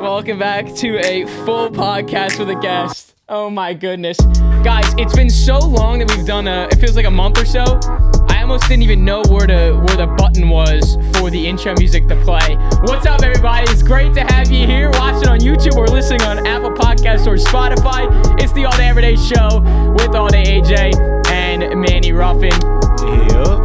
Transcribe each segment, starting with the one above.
Welcome back to a full podcast with a guest. Oh my goodness. Guys, it's been so long that we've done it feels like a month or so. I almost didn't even know where the button was for the intro music to play. What's up, everybody? It's great to have you here watching on YouTube or listening on Apple Podcasts or Spotify. It's the All Day Everyday Show with All Day AJ and Manny Ruffin. Yep.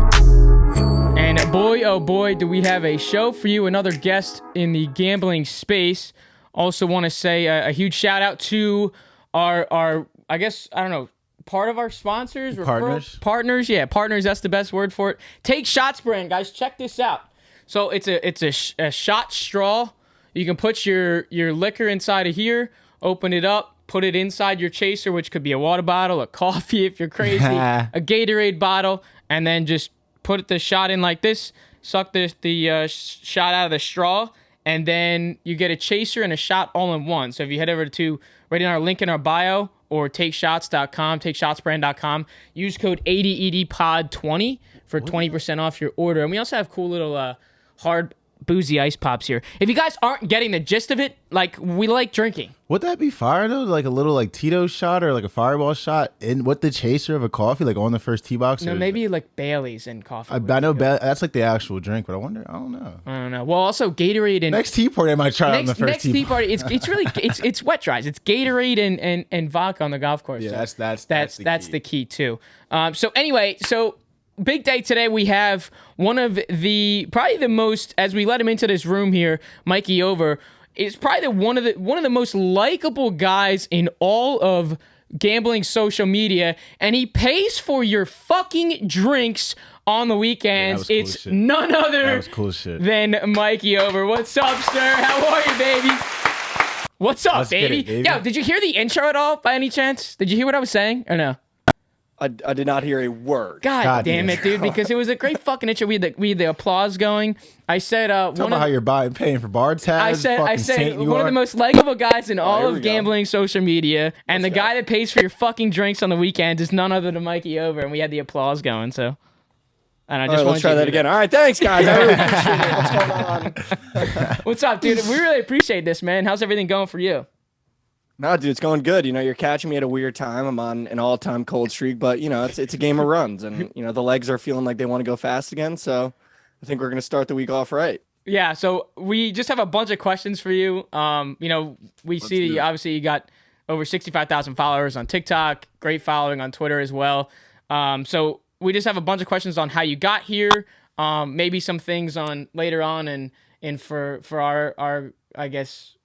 And boy, oh boy, do we have a show for you, another guest in the gambling space. Also want to say a huge shout out to our I guess, I don't know, part of our sponsors? Partners? Partners, yeah, partners, that's the best word for it. Take Shots brand, guys, check this out. So it's a shot straw. You can put your liquor inside of here, open it up, put it inside your chaser, which could be a water bottle, a coffee if you're crazy, a Gatorade bottle, and then just put the shot in like this, suck the shot out of the straw, and then you get a chaser and a shot all in one. So if you head over to right in our link in our bio or takeshots.com, takeshotsbrand.com, use code 80EDPOD20 for 20% off your order. And we also have cool little hard boozy ice pops here. If you guys aren't getting the gist of it, like, we like drinking. Would that be fire though? Like a little like Tito shot or like a Fireball shot in with the chaser of a coffee, like on the first tee box? No, maybe like Bailey's and coffee. I know that's like the actual drink, but I don't know. Well, also Gatorade and next tea party I might try on the first next tea party. It's really it's wet dries. It's Gatorade and vodka on the golf course. Yeah, so that's the key too. So anyway, big day today. We have one of probably the most, as we let him into this room here, Mikey Over, is probably one of the most likable guys in all of gambling social media, and he pays for your fucking drinks on the weekends. Yeah, it's cool none other than Mikey Over. What's up, sir? How are you, baby? What's up, baby? Yo, did you hear the intro at all by any chance? Did you hear what I was saying or no? I did not hear a word. God damn it, dude! Because it was a great fucking intro. We had the applause going. I said, talk about how you're paying for bar tabs. I said one of the most likable guys in all of gambling social media, and the guy that pays for your fucking drinks on the weekend is none other than Mikey Over, and we had the applause going. So, and I just want to try that again. All right, thanks, guys. I really appreciate it. What's going on? What's up, dude? We really appreciate this, man. How's everything going for you? No, dude, it's going good. You know, you're catching me at a weird time. I'm on an all-time cold streak, but you know, it's a game of runs, and you know, the legs are feeling like they want to go fast again. So, I think we're gonna start the week off right. Yeah. So we just have a bunch of questions for you. You know, see obviously you got over 65,000 followers on TikTok, great following on Twitter as well. So we just have a bunch of questions on how you got here. Maybe some things on later on, and for our I guess,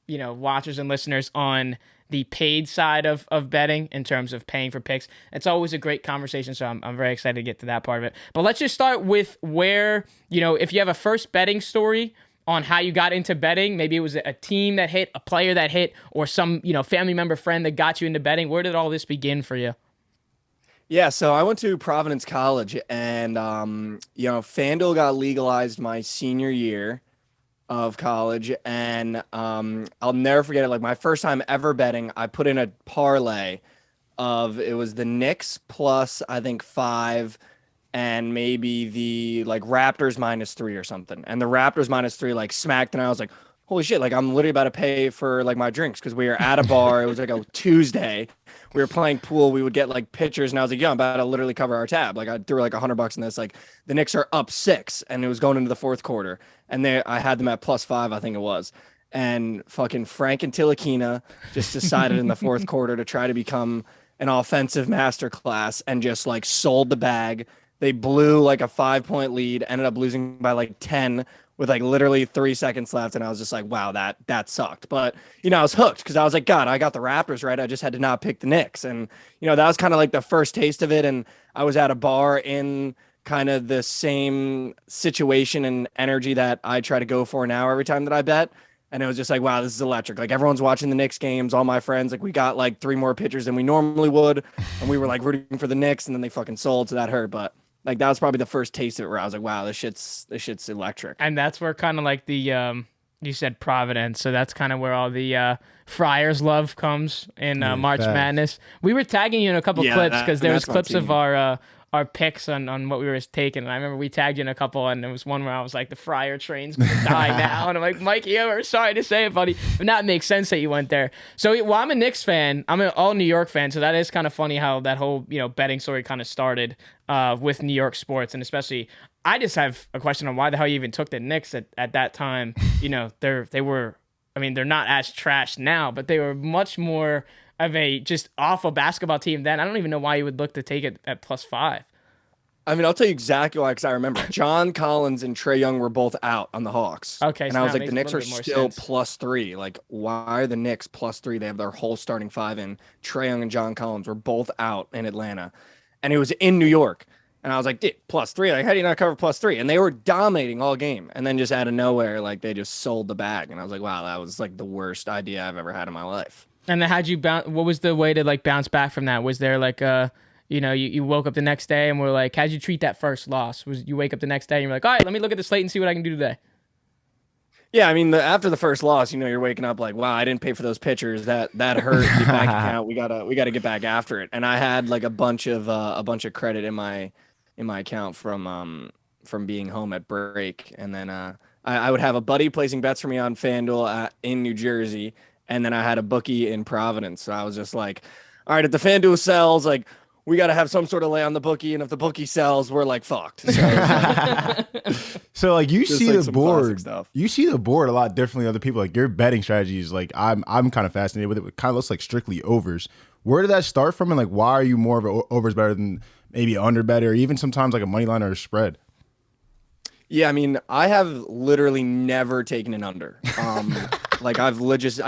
you know, watchers and listeners on the paid side of betting in terms of paying for picks. It's always a great conversation, so I'm very excited to get to that part of it. But let's just start with where, you know, if you have a first betting story on how you got into betting, maybe it was a team that hit, a player that hit, or some, you know, family member, friend that got you into betting. Where did all this begin for you? Yeah, so I went to Providence College, and you know, FanDuel got legalized my senior year of college, and I'll never forget it. Like, my first time ever betting, I put in a parlay of, it was the Knicks plus I think 5 and maybe the like Raptors -3 or something, and the Raptors -3 like smacked, and I was like, holy shit, like I'm literally about to pay for like my drinks, because we were at a bar. It was like a Tuesday. We were playing pool. We would get like pitchers, and I was like, yeah, I'm about to literally cover our tab. Like, I threw like $100 in this. Like, the Knicks are up 6, and it was going into the fourth quarter, and I had them at +5, I think it was. And fucking Frank and Tilakina just decided in the fourth quarter to try to become an offensive masterclass and just like sold the bag. They blew like a 5-point lead, ended up losing by like 10 with like literally 3 seconds left. And I was just like, wow, that sucked. But, you know, I was hooked, because I was like, God, I got the Raptors right. I just had to not pick the Knicks. And, you know, that was kind of like the first taste of it. And I was at a bar in kind of the same situation and energy that I try to go for now every time that I bet. And it was just like, wow, this is electric. Like, everyone's watching the Knicks games. All my friends, like, we got like 3 more pitchers than we normally would. And we were like rooting for the Knicks, and then they fucking sold. So that hurt. But like, that was probably the first taste of it, where I was like, wow, this shit's electric. And that's where kind of like the, you said Providence, so that's kind of where all the Friars love comes in March Madness. We were tagging you in a couple clips, because there was clips of our our picks on what we were taking. And I remember we tagged you in a couple, and there was one where I was like, the Friar train's gonna die now, and I'm like, Mikey Over, sorry to say it, buddy, but now it makes sense that you went there. So, well, I'm a Knicks fan. I'm an all New York fan, so that is kind of funny how that whole betting story kind of started with New York sports, and especially. I just have a question on why the hell you even took the Knicks at that time. They were. I mean, they're not as trash now, but they were much more of a just awful basketball team then. I don't even know why you would look to take it at +5. I mean, I'll tell you exactly why, because I remember John Collins and Trae Young were both out on the Hawks. Okay, and so I was that like, the makes Knicks a are little bit more still sense. +3. Like, why are the Knicks +3? They have their whole starting five in. Trae Young and John Collins were both out in Atlanta, and it was in New York. And I was like, dude, +3. Like, how do you not cover +3? And they were dominating all game. And then just out of nowhere, like, they just sold the bag. And I was like, wow, that was like the worst idea I've ever had in my life. And then how'd you bounce? What was the way to like bounce back from that? Was there like you woke up the next day and were like, how'd you treat that first loss? Was you wake up the next day and you're like, all right, let me look at the slate and see what I can do today? Yeah, I mean, after the first loss, you're waking up like, wow, I didn't pay for those pitchers. That hurt the bank account. We gotta get back after it. And I had like a bunch of credit in my account from being home at break. And then I would have a buddy placing bets for me on FanDuel in New Jersey, and then I had a bookie in Providence. So I was just like, all right, if the FanDuel sells, like, we got to have some sort of lay on the bookie, and if the bookie sells, we're like fucked. So, So like you see like the board, stuff. you see the board a lot differently than other people. Like your betting strategies, like I'm kind of fascinated with it. It kind of looks like strictly overs. Where did that start from, and like why are you more of a overs better than maybe under bet or even sometimes like a money line or a spread? Yeah, I mean, I have literally never taken an under. Like I've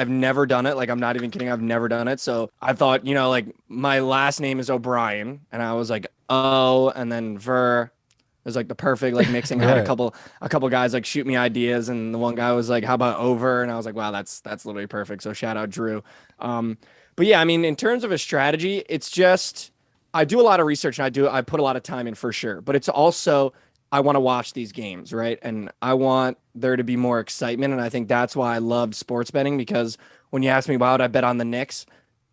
never done it. Like I'm not even kidding. I've never done it. So I thought, like my last name is O'Brien, and I was like, oh, and then Ver. It was like the perfect like mixing. I had a couple guys like shoot me ideas, and the one guy was like, how about over? And I was like, wow, that's literally perfect. So shout out Drew. But yeah, I mean, in terms of a strategy, it's just I do a lot of research and I put a lot of time in for sure. But it's also I want to watch these games, right? And I want there to be more excitement. And I think that's why I loved sports betting, because when you asked me, why would I bet on the Knicks?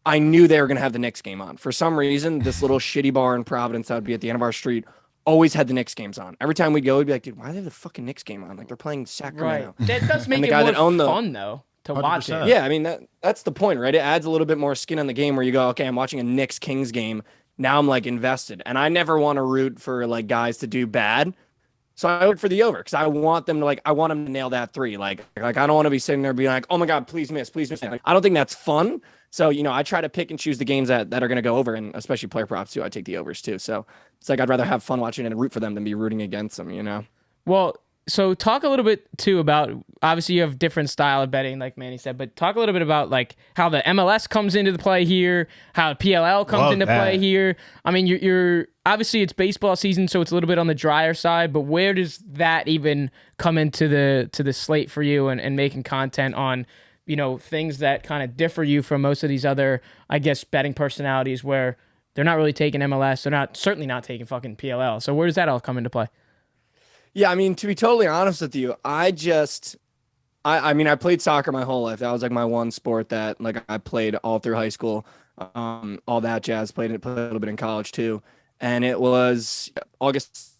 I knew they were going to have the Knicks game on. For some reason, this little shitty bar in Providence that would be at the end of our street always had the Knicks games on. Every time we'd go, we'd be like, dude, why do they have the fucking Knicks game on? Like, they're playing Sacramento. Right. That does make it more fun, though, to watch it. 100%. Yeah, I mean, that's the point, right? It adds a little bit more skin on the game where you go, okay, I'm watching a Knicks-Kings game. Now I'm, like, invested. And I never want to root for, like, guys to do bad. So I root for the over because I want them to nail that three. Like I don't want to be sitting there being like, oh my God, please miss. Like, I don't think that's fun. So, I try to pick and choose the games that are going to go over, and especially player props too. I take the overs too. So it's like, I'd rather have fun watching it and root for them than be rooting against them, Well, so talk a little bit too about, obviously you have different style of betting, like Manny said, but talk a little bit about like how the MLS comes into the play here, how PLL comes into play here. I mean, you're obviously it's baseball season, so it's a little bit on the drier side, but where does that even come into the slate for you and making content on, things that kind of differ you from most of these other, I guess, betting personalities where they're not really taking MLS, they're certainly not taking fucking PLL. So where does that all come into play? Yeah, I mean, to be totally honest with you, I mean, I played soccer my whole life. That was like my one sport that like I played all through high school, all that jazz. Played a little bit in college too. And it was August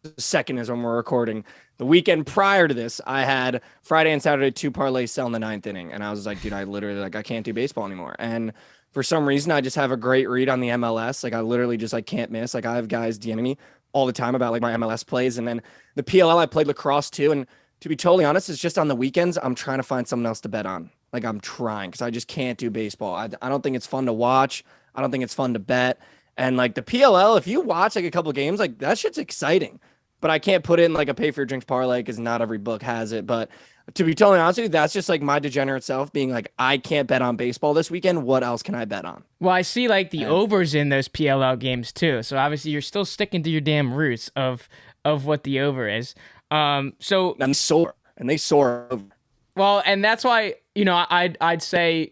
2nd is when we're recording. The weekend prior to this, I had Friday and Saturday 2 parlays sell in the 9th inning. And I was like, dude, I literally I can't do baseball anymore. And for some reason, I just have a great read on the MLS. Like I literally just can't miss. Like I have guys DMing me all the time about like my MLS plays. And then the PLL, I played lacrosse too. And to be totally honest, it's just on the weekends, I'm trying to find something else to bet on. Like I'm trying, because I just can't do baseball. I don't think it's fun to watch. I don't think it's fun to bet. And like the PLL, if you watch like a couple games, like that shit's exciting. But I can't put in like a pay for your drinks parlay because not every book has it. But to be totally honest with you, that's just like my degenerate self being like, I can't bet on baseball this weekend. What else can I bet on? Well, I see like the overs in those PLL games too. So obviously you're still sticking to your damn roots of what the over is. So and they soar over. Well, and that's why, I'd say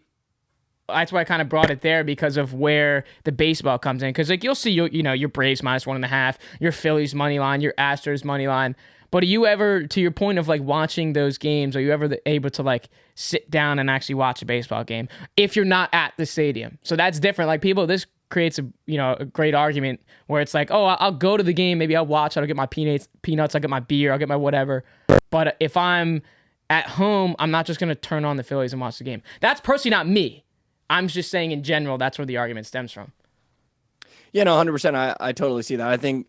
that's why I kind of brought it there, because of where the baseball comes in. Because like you'll see, your Braves -1.5, your Phillies money line, your Astros money line. But are you ever, to your point of like watching those games, are you ever able to like sit down and actually watch a baseball game if you're not at the stadium? So that's different. Like people, this creates a great argument where it's like, oh, I'll go to the game, maybe I'll watch, I'll get my peanuts, I'll get my beer, I'll get my whatever. But if I'm at home, I'm not just gonna turn on the Phillies and watch the game. That's personally not me. I'm just saying in general, that's where the argument stems from. Yeah, no, 100%. I totally see that. I think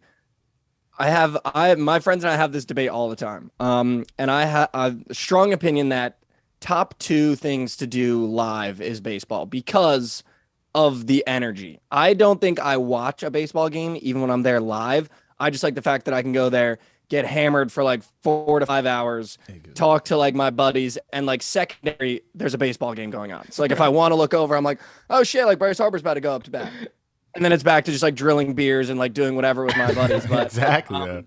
my friends and I have this debate all the time. And I have a strong opinion that top 2 things to do live is baseball because of the energy. I don't think I watch a baseball game even when I'm there live. I just like the fact that I can go there, get hammered for like 4 to 5 hours, talk to like my buddies, and like secondary, there's a baseball game going on. So like if I want to look over, I'm like, oh shit, like Bryce Harper's about to go up to bat. And then it's back to just like drilling beers and like doing whatever with my buddies. But Exactly.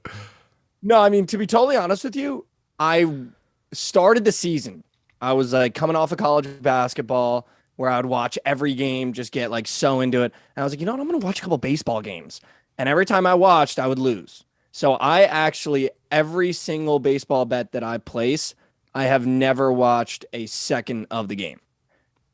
no, I mean, to be totally honest with you, I started the season. I was like coming off of college basketball where I would watch every game, just get like so into it. And I was like, you know what? I'm going to watch a couple baseball games. And every time I watched, I would lose. So I actually, every single baseball bet that I place, I have never watched a second of the game.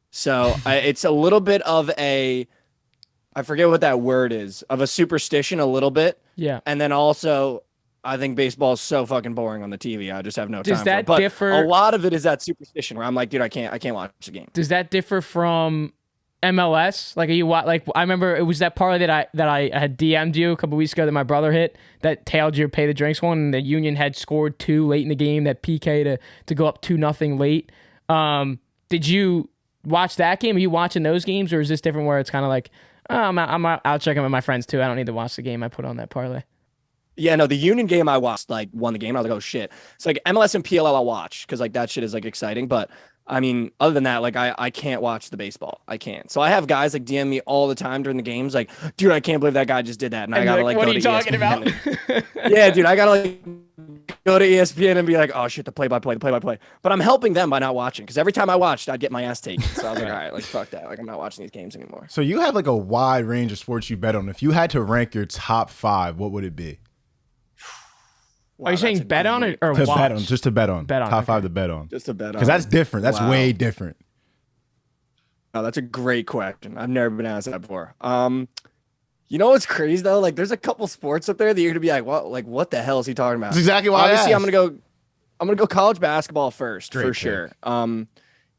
So it's a little bit of I forget what that word is, of a superstition a little bit. Yeah. And then also, I think baseball is so fucking boring on the TV. I just have no time Does for that it. But differ? a lot of it is that superstition where I'm like, dude, I can't watch the game. Does that differ from MLS? Like, are you like? I remember it was that parlay that I had DM'd you a couple weeks ago that my brother hit that tailed your pay the drinks one, and the Union had scored 2 late in the game, that PK to go up 2-0 late. Did you watch that game? Are you watching those games, or is this different where it's kind of like, oh, I'm out checking with my friends too. I don't need to watch the game. I put on that parlay. Yeah, no, the Union game I watched, like, won the game. I was like, oh shit. It's like MLS and PLL I'll watch because like that shit is like exciting. But I mean, other than that, like I can't watch the baseball. I can't. So I have guys like DM me all the time during the games, like, dude, I can't believe that guy just did that, and I gotta like what go are you to talking ESPN. about? Yeah, dude, I gotta like go to ESPN and be like, oh shit, the play-by-play. But I'm helping them by not watching because every time I watched, I'd get my ass taken. So I was like, all right, like fuck that. Like I'm not watching these games anymore. So you have like a wide range of sports you bet on. If you had to rank your top 5, what would it be? Wow, Are you saying bet on it or To watch? bet on, just to bet on. Bet on, top okay. 5 to bet on. Just to bet on. Because that's different. That's Wow. way different. Oh, that's a great question. I've never been asked that before. You know what's crazy though? Like, there's a couple sports up there that you're gonna be like, what the hell is he talking about? That's exactly why. Obviously, I I'm gonna go college basketball first Straight for pick. sure.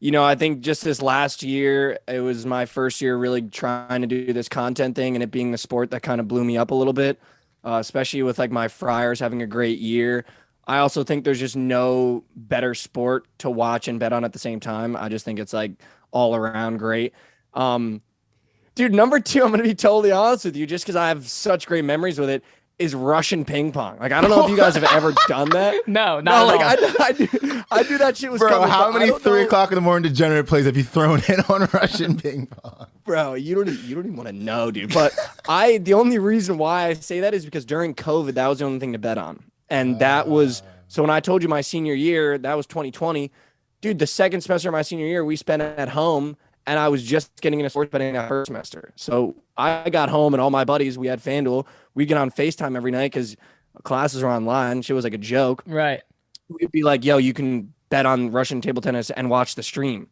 You know, I think just this last year, it was my first year really trying to do this content thing, and it being the sport that kind of blew me up a little bit, especially with like my Friars having a great year. I also think there's just no better sport to watch and bet on at the same time. I just think it's like all around great. Dude, number 2, I'm going to be totally honest with you, just because I have such great memories with it, is Russian ping pong. Like, I don't know if you guys have ever done that. No, not at all. I knew that shit was Bro, coming. how but I many don't 3 know- o'clock in the morning degenerate plays have you thrown in on Russian ping pong? Bro, you don't even want to know, dude. But the only reason why I say that is because during COVID, that was the only thing to bet on. And that was, so when I told you my senior year, that was 2020. Dude, the second semester of my senior year, we spent at home, and I was just getting into sports betting that first semester. So I got home, and all my buddies, we had FanDuel. We get on FaceTime every night because classes are online. Shit was like a joke. Right. We'd be like, yo, you can bet on Russian table tennis and watch the stream.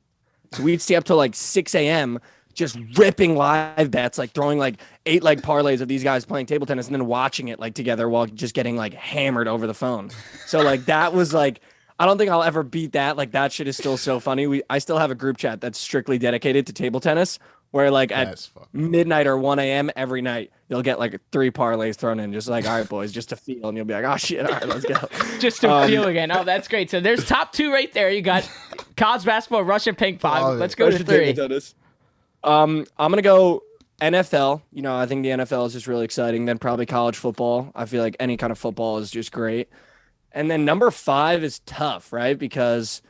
So we'd stay up till like 6 a.m. just ripping live bets, like throwing like 8-leg parlays of these guys playing table tennis and then watching it like together while just getting like hammered over the phone. So like that was like, I don't think I'll ever beat that. Like that shit is still so funny. I still have a group chat that's strictly dedicated to table tennis where like at midnight or 1 a.m. every night, you'll get like 3 parlays thrown in, just like, all right, boys, just to feel. And you'll be like, oh shit, all right, let's go. Just to feel again. Oh, that's great. So there's top 2 right there. You got college basketball, Russian ping pong. Let's go to 3. I'm gonna go NFL. You know, I think the NFL is just really exciting. Then probably college football. I feel like any kind of football is just great. And then number 5 is tough, right? Because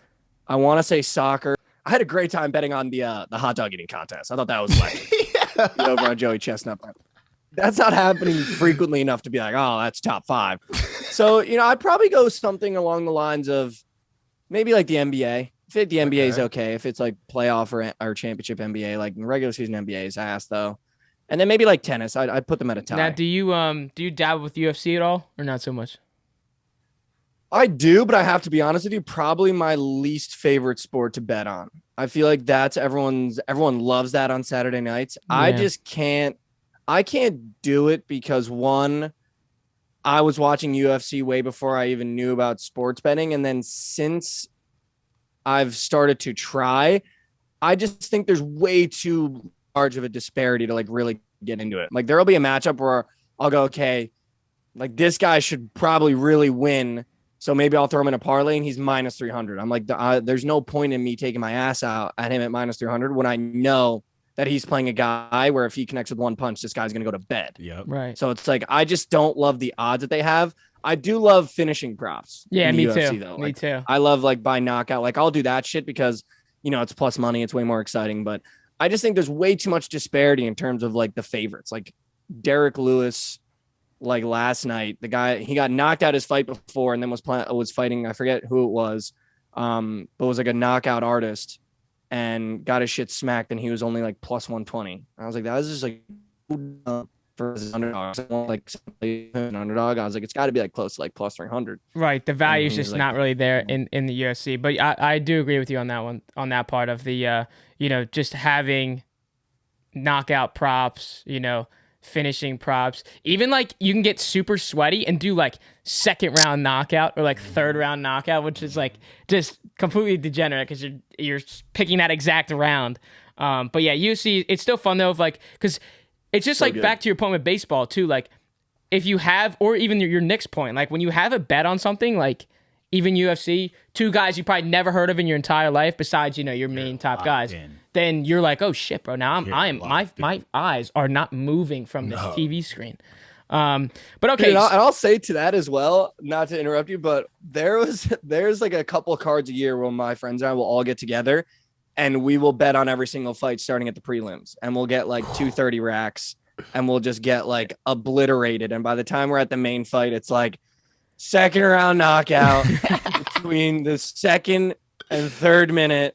I want to say soccer. I had a great time betting on the hot dog eating contest. I thought that was like over on Joey Chestnut. That's not happening frequently enough to be like, oh, that's top 5. So, you know, I'd probably go something along the lines of maybe like the NBA. If the NBA is okay. If it's like playoff or championship NBA, like regular season NBA is ass though. And then maybe like tennis. I'd put them at a tie. Now, do you dabble with UFC at all or not so much? I do, but I have to be honest with you, probably my least favorite sport to bet on. I feel like that's everyone loves that on Saturday nights. Yeah. I just can't I can't do it because one, I was watching UFC way before I even knew about sports betting. And then since I've started to try, I just think there's way too large of a disparity to like really get into it. Like there'll be a matchup where I'll go, okay, like this guy should probably really win. So maybe I'll throw him in a parlay and he's minus 300. I'm like, there's no point in me taking my ass out at him at minus 300 when I know that he's playing a guy where if he connects with one punch, this guy's going to go to bed. Yep. Right. So it's like, I just don't love the odds that they have. I do love finishing props. Yeah, in the me UFC, too. Though. Me too. I love like by knockout. Like I'll do that shit because, you know, it's plus money. It's way more exciting. But I just think there's way too much disparity in terms of like the favorites. Like Derek Lewis, like last night, the guy, he got knocked out his fight before and then was fighting, I forget who it was, but it was like a knockout artist and got his shit smacked and he was only like plus 120. I was like, that was just like for his underdog. Like an underdog, I was like, it's got to be like close to like plus 300. Right. The value is he's just like, not really there in the UFC. But I do agree with you on that one, on that part of the, you know, just having knockout props, you know, finishing props. Even like you can get super sweaty and do like second round knockout or like third round knockout, which is like just completely degenerate because you're picking that exact round. But yeah, UFC, it's still fun though, of like, because it's just so like good. Back to your point with baseball too. Like if you have, or even your Knicks point, like when you have a bet on something, like even UFC, two guys you probably never heard of in your entire life, besides, you know, your main top guys, then you're like, oh shit, bro, now my eyes are not moving from this TV screen. But okay. Dude, and I'll say to that as well, not to interrupt you, but there's like a couple cards a year where my friends and I will all get together and we will bet on every single fight starting at the prelims, and we'll get like 230 racks and we'll just get like obliterated. And by the time we're at the main fight, it's like second round knockout between the second and third minute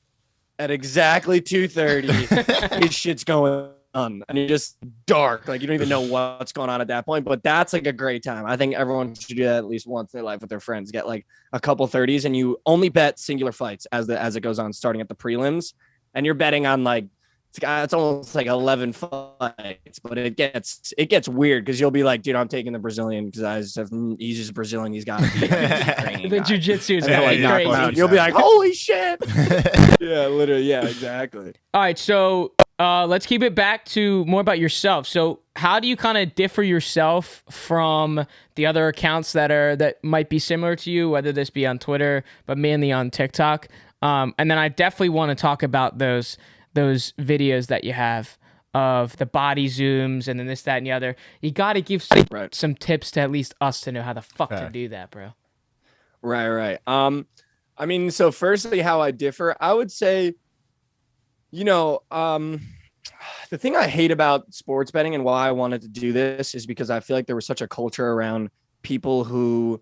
at exactly 2:30. His shit's going on and you're just dark. Like you don't even know what's going on at that point, but that's like a great time. I think everyone should do that at least once in their life with their friends. Get like a couple 30s and you only bet singular fights as it goes on, starting at the prelims, and you're betting on like, it's almost like 11 fights, but it gets weird because you'll be like, dude, I'm taking the Brazilian because he's just Brazilian. He's got to be the jiu-jitsu is like crazy. You'll be like, holy shit. Yeah, literally. Yeah, exactly. All right. So let's keep it back to more about yourself. So how do you kind of differ yourself from the other accounts that might be similar to you, whether this be on Twitter, but mainly on TikTok? And then I definitely want to talk about those videos that you have of the body zooms and then this, that, and the other. You got to give some tips to at least us to know how the fuck to do that, bro. Right. I mean, so firstly, how I differ, I would say, you know, the thing I hate about sports betting and why I wanted to do this is because I feel like there was such a culture around people who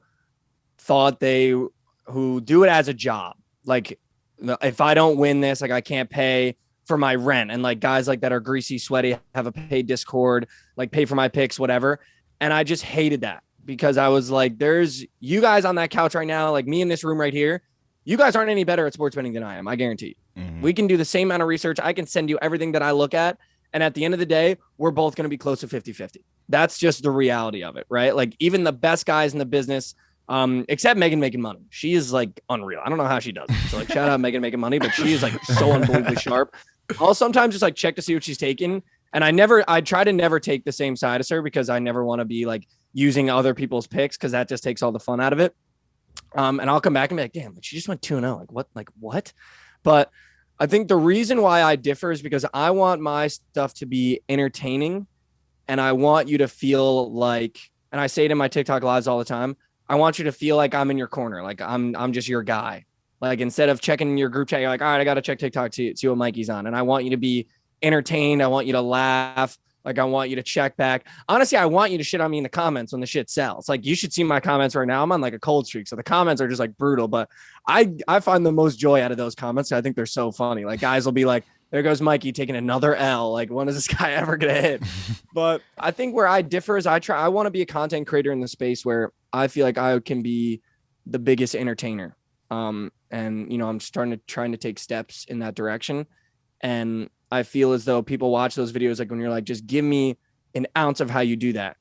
who do it as a job. Like, if I don't win this, like I can't pay for my rent, and like guys like that are greasy, sweaty, have a paid Discord, like pay for my picks, whatever. And I just hated that because I was like, there's you guys on that couch right now, like me in this room right here. You guys aren't any better at sports betting than I am. I guarantee you. Mm-hmm. We can do the same amount of research. I can send you everything that I look at. And at the end of the day, we're both going to be close to 50-50. That's just the reality of it, right? Like even the best guys in the business, except Megan making money. She is like unreal. I don't know how she does it. So like shout out Megan making money, but she is like so unbelievably sharp. I'll sometimes just like check to see what she's taking. And I try to never take the same side as her because I never want to be like using other people's picks because that just takes all the fun out of it. And I'll come back and be like, damn, but she just went 2-0. Like what? But I think the reason why I differ is because I want my stuff to be entertaining, and I want you to feel like, and I say it in my TikTok lives all the time, I want you to feel like I'm in your corner. Like I'm just your guy. Like instead of checking your group chat, you're like, all right, I got to check TikTok to see what Mikey's on. And I want you to be entertained. I want you to laugh. Like I want you to check back. Honestly, I want you to shit on me in the comments when the shit sells. Like you should see my comments right now. I'm on like a cold streak. So the comments are just like brutal, but I find the most joy out of those comments. I think they're so funny. Like guys will be like, there goes Mikey taking another L. Like when is this guy ever going to hit? But I think where I differ is I want to be a content creator in the space where I feel like I can be the biggest entertainer. And you know, I'm trying to take steps in that direction. And I feel as though people watch those videos, like when you're like, just give me an ounce of how you do that.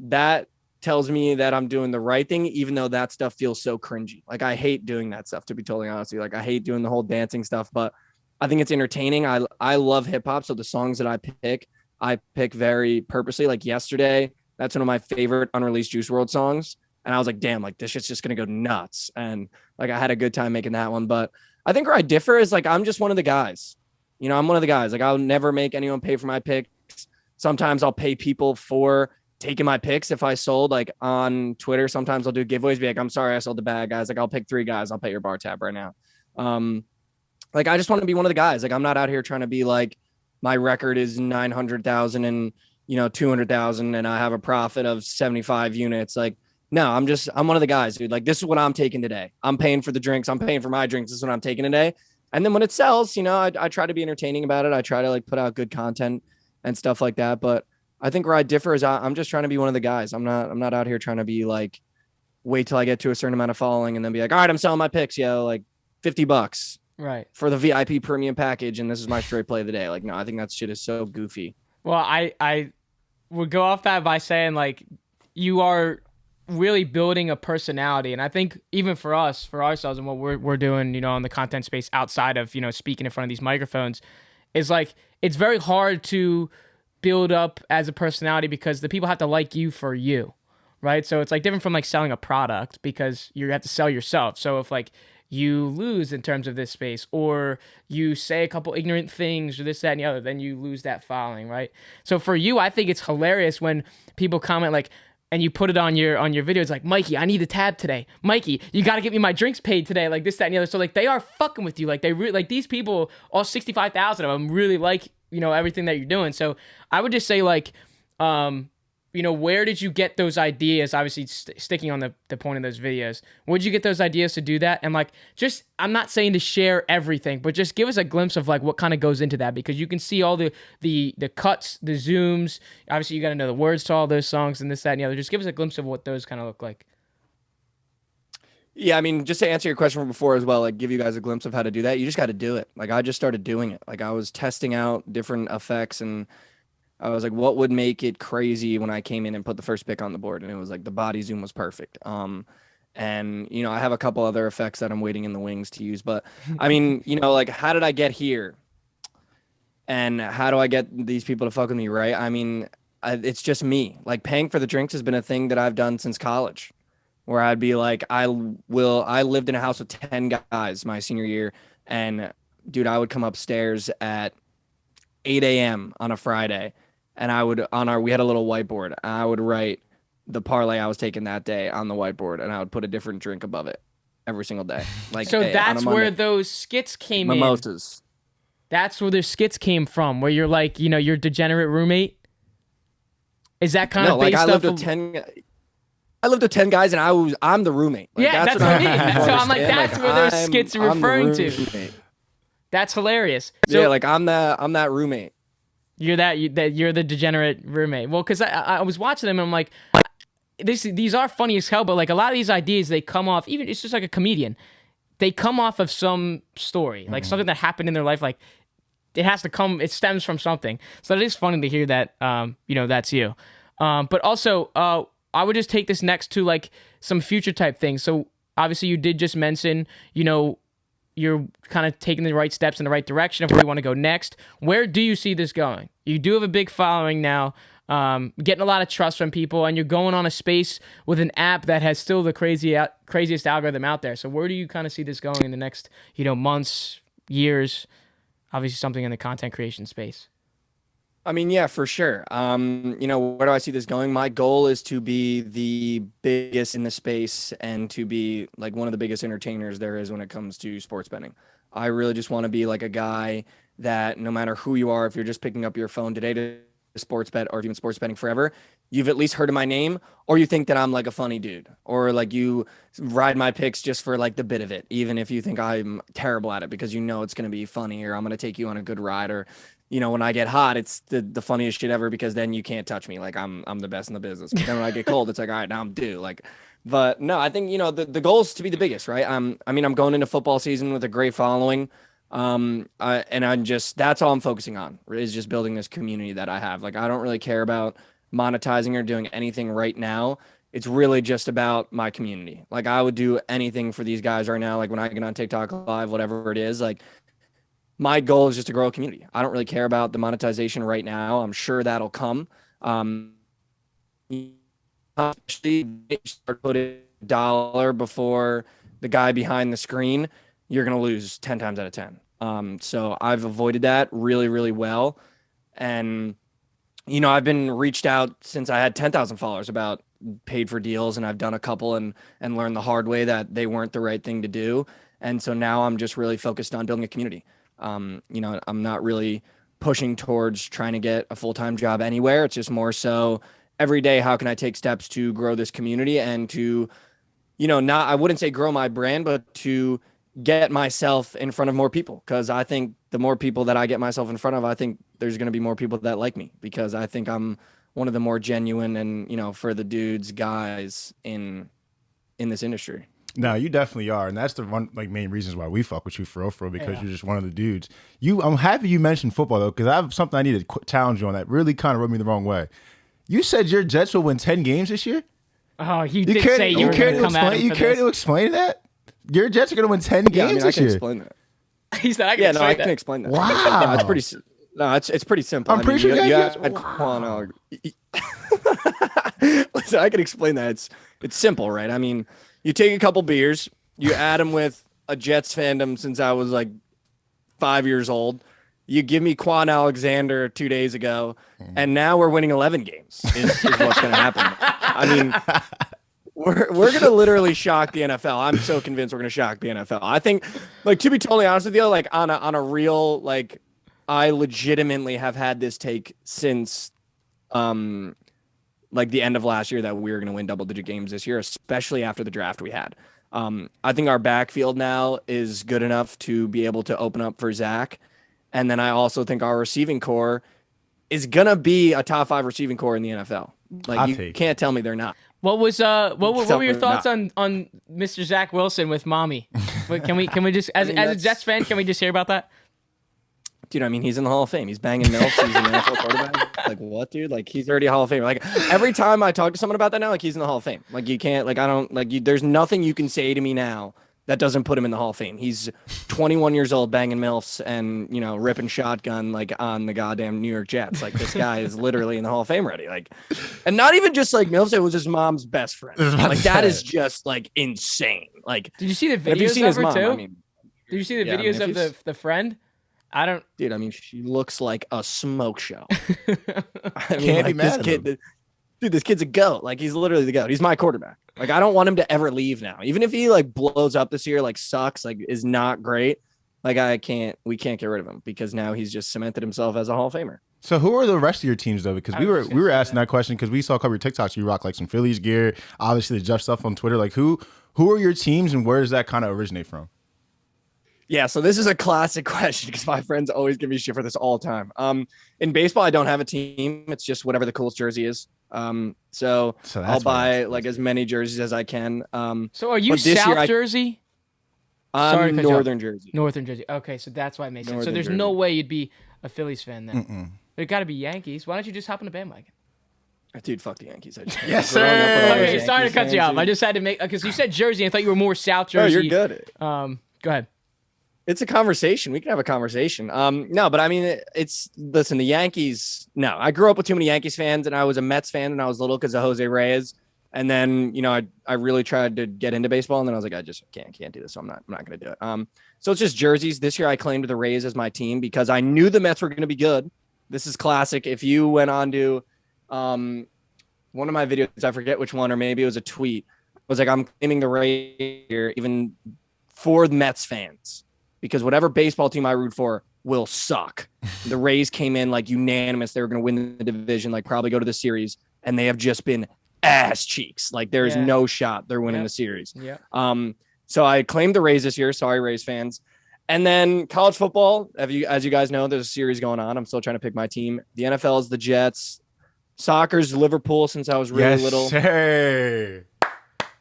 That tells me that I'm doing the right thing, even though that stuff feels so cringy. Like I hate doing that stuff, to be totally honest with you. Like I hate doing the whole dancing stuff, but I think it's entertaining. I love hip hop. So the songs that I pick very purposely. Like yesterday, that's one of my favorite unreleased Juice World songs. And I was like, damn, like this shit's just gonna go nuts. And like I had a good time making that one. But I think where I differ is like I'm just one of the guys. You know, I'm one of the guys. Like I'll never make anyone pay for my picks. Sometimes I'll pay people for taking my picks if I sold, like on Twitter. Sometimes I'll do giveaways, be like, I'm sorry I sold the bad guys. Like I'll pick 3 guys. I'll pay your bar tab right now. Like I just want to be one of the guys. Like I'm not out here trying to be like my record is 900,000 and 200,000 and I have a profit of 75 units. Like, no, I'm one of the guys, dude. Like this is what I'm taking today. I'm paying for the drinks. I'm paying for my drinks. This is what I'm taking today. And then when it sells, I try to be entertaining about it. I try to like put out good content and stuff like that. But I think where I differ is I'm just trying to be one of the guys. I'm not out here trying to be like, wait till I get to a certain amount of following and then be like, all right, I'm selling my picks, like $50 Right. for the VIP premium package. And this is my straight play of the day. Like, no, I think that shit is so goofy. Well, I would go off that by saying like you are really building a personality. And I think even for us, for ourselves and what we're doing, in the content space outside of, speaking in front of these microphones is like, it's very hard to build up as a personality because the people have to like you for you, right? So it's like different from like selling a product because you have to sell yourself. So if like you lose in terms of this space or you say a couple ignorant things or this, that, and the other, then you lose that following, right? So for you, I think it's hilarious when people comment like, and you put it on your video, it's like, Mikey, I need a tab today. Mikey, you got to get me my drinks paid today, like this, that, and the other. So like they are fucking with you. Like they really, like these people, all 65,000 of them really like, everything that you're doing. So I would just say like, where did you get those ideas? Obviously sticking on the point of those videos, where did you get those ideas to do that? And like, just, I'm not saying to share everything, but just give us a glimpse of like what kind of goes into that, because you can see all the cuts, the zooms. Obviously you got to know the words to all those songs and this, that, and the other. Just give us a glimpse of what those kind of look like. Yeah, I mean, just to answer your question from before as well, like give you guys a glimpse of how to do that. You just got to do it. Like I just started doing it. Like I was testing out different effects and I was like, what would make it crazy when I came in and put the first pick on the board? And it was like the body zoom was perfect. And I have a couple other effects that I'm waiting in the wings to use. But I mean, like how did I get here? And how do I get these people to fuck with me, right? I mean, it's just me. Like paying for the drinks has been a thing that I've done since college. Where I'd be like, I lived in a house with 10 guys my senior year. And dude, I would come upstairs at 8 a.m. on a Friday. And we had a little whiteboard. I would write the parlay I was taking that day on the whiteboard. And I would put a different drink above it every single day. Like, so that's where those skits came in. Mimosas. That's where the skits came from, where you're like, your degenerate roommate. Is that kind of based I lived with 10 guys, and I'm the roommate. Like, yeah, that's what I mean. So I'm like, that's where those skits are referring to. That's hilarious. So, yeah, like I'm that roommate. You're you're the degenerate roommate. Well, because I was watching them, and I'm like, these are funny as hell, but like a lot of these ideas, they come off, even it's just like a comedian. They come off of some story, like something that happened in their life. Like it stems from something. So it is funny to hear that, that's you. But also, I would just take this next to like some future type things. So obviously you did just mention, you're kind of taking the right steps in the right direction of where you want to go next. Where do you see this going? You do have a big following now, getting a lot of trust from people, and you're going on a space with an app that has still the craziest algorithm out there. So where do you kind of see this going in the next, months, years? Obviously something in the content creation space. I mean, yeah, for sure. Where do I see this going? My goal is to be the biggest in the space and to be like one of the biggest entertainers there is when it comes to sports betting. I really just want to be like a guy that no matter who you are, if you're just picking up your phone today to sports bet or if you've been sports betting forever, you've at least heard of my name, or you think that I'm like a funny dude, or like you ride my picks just for like the bit of it, even if you think I'm terrible at it because it's going to be funny, or I'm going to take you on a good ride, or when I get hot, it's the funniest shit ever because then you can't touch me. Like I'm the best in the business. But then when I get cold, it's like, all right, now I'm due. Like, but no, I think, the goal is to be the biggest, right? I'm going into football season with a great following. And I'm just, that's all I'm focusing on, is just building this community that I have. Like, I don't really care about monetizing or doing anything right now. It's really just about my community. Like, I would do anything for these guys right now. Like, when I get on TikTok live, whatever it is, like, my goal is just to grow a community. I don't really care about the monetization right now. I'm sure that'll come. Especially start putting $1 before the guy behind the screen, you're going to lose 10 times out of 10. So I've avoided that really, really well. And, you know, I've been reached out since I had 10,000 followers about paid for deals, and I've done a couple and learned the hard way that they weren't the right thing to do. And so now I'm just really focused on building a community. You know, I'm not really pushing towards trying to get a full-time job anywhere. It's just more so every day, how can I take steps to grow this community and to, you know, not, I wouldn't say grow my brand, but to get myself in front of more people. Cause I think the more people that I get myself in front of, I think there's going to be more people that like me, because I think I'm one of the more genuine and, you know, for the dudes, guys in this industry. No, you definitely are, and that's the one like main reasons why we fuck with you for real, because Yeah. you're just one of the dudes. I'm happy you mentioned football though, because I have something I need to challenge you on that really kind of rubbed me the wrong way. You said your Jets will win 10 games this year. Oh, you did say you were going to come at him. You care to explain that? Your Jets are going to win 10 games this I can year. explain that. He said, "I can Yeah, explain no, I that." can explain that. Wow. No, it's pretty. No, it's pretty simple. I'm pretty sure you guys. Wow. Listen, I can explain that. It's simple, right? I mean, you take a couple beers, you add them with a Jets fandom since I was like 5 years old. You give me Quan Alexander 2 days ago, and now we're winning 11 games. Is what's going to happen. I mean, we're going to literally shock the NFL. I'm so convinced we're going to shock the NFL. I think, like, to be totally honest with you, like on a real, like, I legitimately have had this take since like the end of last year that we were going to win double-digit games this year, especially after the draft we had. I think our backfield now is good enough to be able to open up for Zach. And then I also think our receiving core is going to be a top 5 receiving core in the NFL. Like, you can't tell me they're not. What was what were your thoughts on Mr. Zach Wilson with mommy? Can we just as a Jets fan, can we just hear about that? Dude, I mean, he's in the Hall of Fame. He's banging milfs. He's an NFL quarterback. Like, what, dude? Like, he's already a Hall of Famer. Like, every time I talk to someone about that now, like, he's in the Hall of Fame. Like, you can't, like, I don't, like, there's nothing you can say to me now that doesn't put him in the Hall of Fame. He's 21 years old, banging milfs and, you know, ripping shotgun, like, on the goddamn New York Jets. Like, this guy is literally in the Hall of Fame already. Like, and not even just, like, milfs. It was his mom's best friend. Like, that is just, like, insane. Like, did you see the have you videos seen of his her mom? too? I mean, Did you see the yeah, I mean, videos of the friend? I don't. Dude, I mean, she looks like a smoke show. I mean, Can't be like, mad at him. Dude, this kid's a goat. Like, he's literally the goat. He's my quarterback. Like, I don't want him to ever leave now. Even if he, like, blows up this year, like, sucks, like, is not great. Like, we can't get rid of him, because now he's just cemented himself as a Hall of Famer. So who are the rest of your teams though? Because we were asking that question because we saw a couple of your TikToks. You rock like some Phillies gear, obviously the Jeff stuff on Twitter. Like who are your teams and where does that kind of originate from? Yeah, so this is a classic question because my friends always give me shit for this all the time. In baseball, I don't have a team. It's just whatever the coolest jersey is. So I'll buy like as many jerseys as I can. So are you South Jersey? I'm Northern Jersey. Northern Jersey. Okay, so that's why it makes sense. So there's no way you'd be a Phillies fan then. It got to be Yankees. Why don't you just hop on the bandwagon? Dude, fuck the Yankees. Yes, sir. Okay, sorry to cut you off. I just had to make because you said Jersey. I thought you were more South Jersey. Oh, you're good. Go ahead. It's a conversation. We can have a conversation. No, but I mean, listen, the Yankees. No, I grew up with too many Yankees fans, and I was a Mets fan when I was little because of Jose Reyes. And then, you know, I really tried to get into baseball, and then I was like, I just can't do this. So I'm not going to do it. So it's just jerseys. This year I claimed the Rays as my team because I knew the Mets were going to be good. This is classic. If you went on to one of my videos, I forget which one, or maybe it was a tweet, I was like, I'm claiming the Rays here, even for the Mets fans, because whatever baseball team I root for will suck. The Rays came in like unanimous. They were going to win the division, like probably go to the series, and they have just been ass cheeks. Like there is no shot they're winning the series. Yeah. So I claimed the Rays this year. Sorry, Rays fans. And then college football, as you guys know, there's a series going on. I'm still trying to pick my team. The NFL is the Jets. Soccer's Liverpool since I was really little. Sir.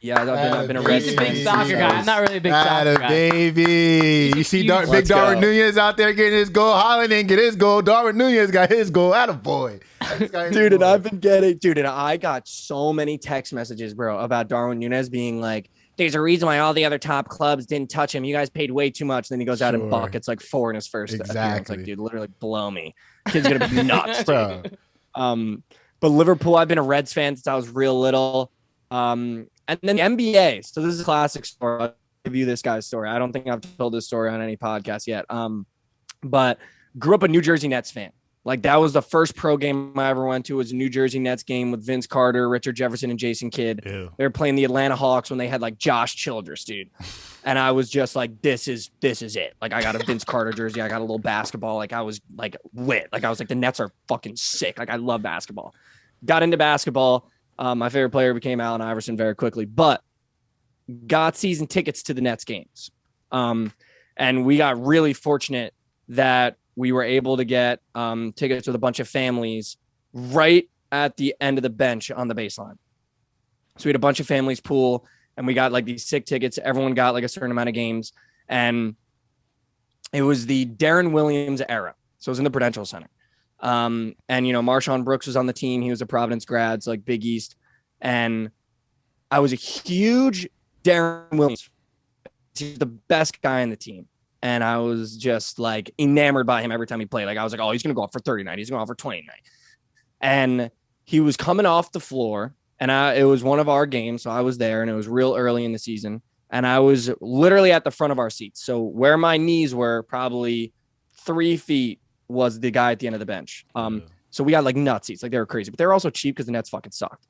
Yeah, I've been a Reds He's a fan. big soccer guy. I'm not really a big soccer guy. Baby. You see big Darwin Nunez out there getting his goal. Holland didn't get his goal. Darwin Nunez got his goal. Attaboy. Dude, and I've been getting, and I got so many text messages, bro, about Darwin Nunez being like, there's a reason why all the other top clubs didn't touch him. You guys paid way too much. Then he goes out and buckets like 4 in his first appearance. Like, dude, literally blow me. Kid's gonna be nuts, bro. But Liverpool, I've been a Reds fan since I was real little. And then the NBA. So this is a classic story. I'll give you this guy's story. I don't think I've told this story on any podcast yet. But grew up a New Jersey Nets fan. Like that was the first pro game I ever went to. It was a New Jersey Nets game with Vince Carter, Richard Jefferson, and Jason Kidd. Ew. They were playing the Atlanta Hawks when they had like Josh Childress, dude. And I was just like, this is it. Like I got a Vince Carter jersey. I got a little basketball. Like I was like lit. Like I was like, the Nets are fucking sick. Like I love basketball. Got into basketball. My favorite player became Allen Iverson very quickly, but got season tickets to the Nets games. And we got really fortunate that we were able to get tickets with a bunch of families right at the end of the bench on the baseline. So we had a bunch of families pool and we got like these sick tickets. Everyone got like a certain amount of games. And it was the Darren Williams era. So it was in the Prudential Center. And, you know, Marshawn Brooks was on the team. He was a Providence grad, so like Big East. And I was a huge Darren Williams. He's the best guy on the team. And I was just like enamored by him every time he played. Like I was like, oh, he's going to go off for 30 tonight. He's going to go off for 20 tonight. And he was coming off the floor. And it was one of our games. So I was there and it was real early in the season. And I was literally at the front of our seats. So where my knees were probably 3 feet was the guy at the end of the bench. So we got like nut seats. Like they were crazy, but they were also cheap because the Nets fucking sucked.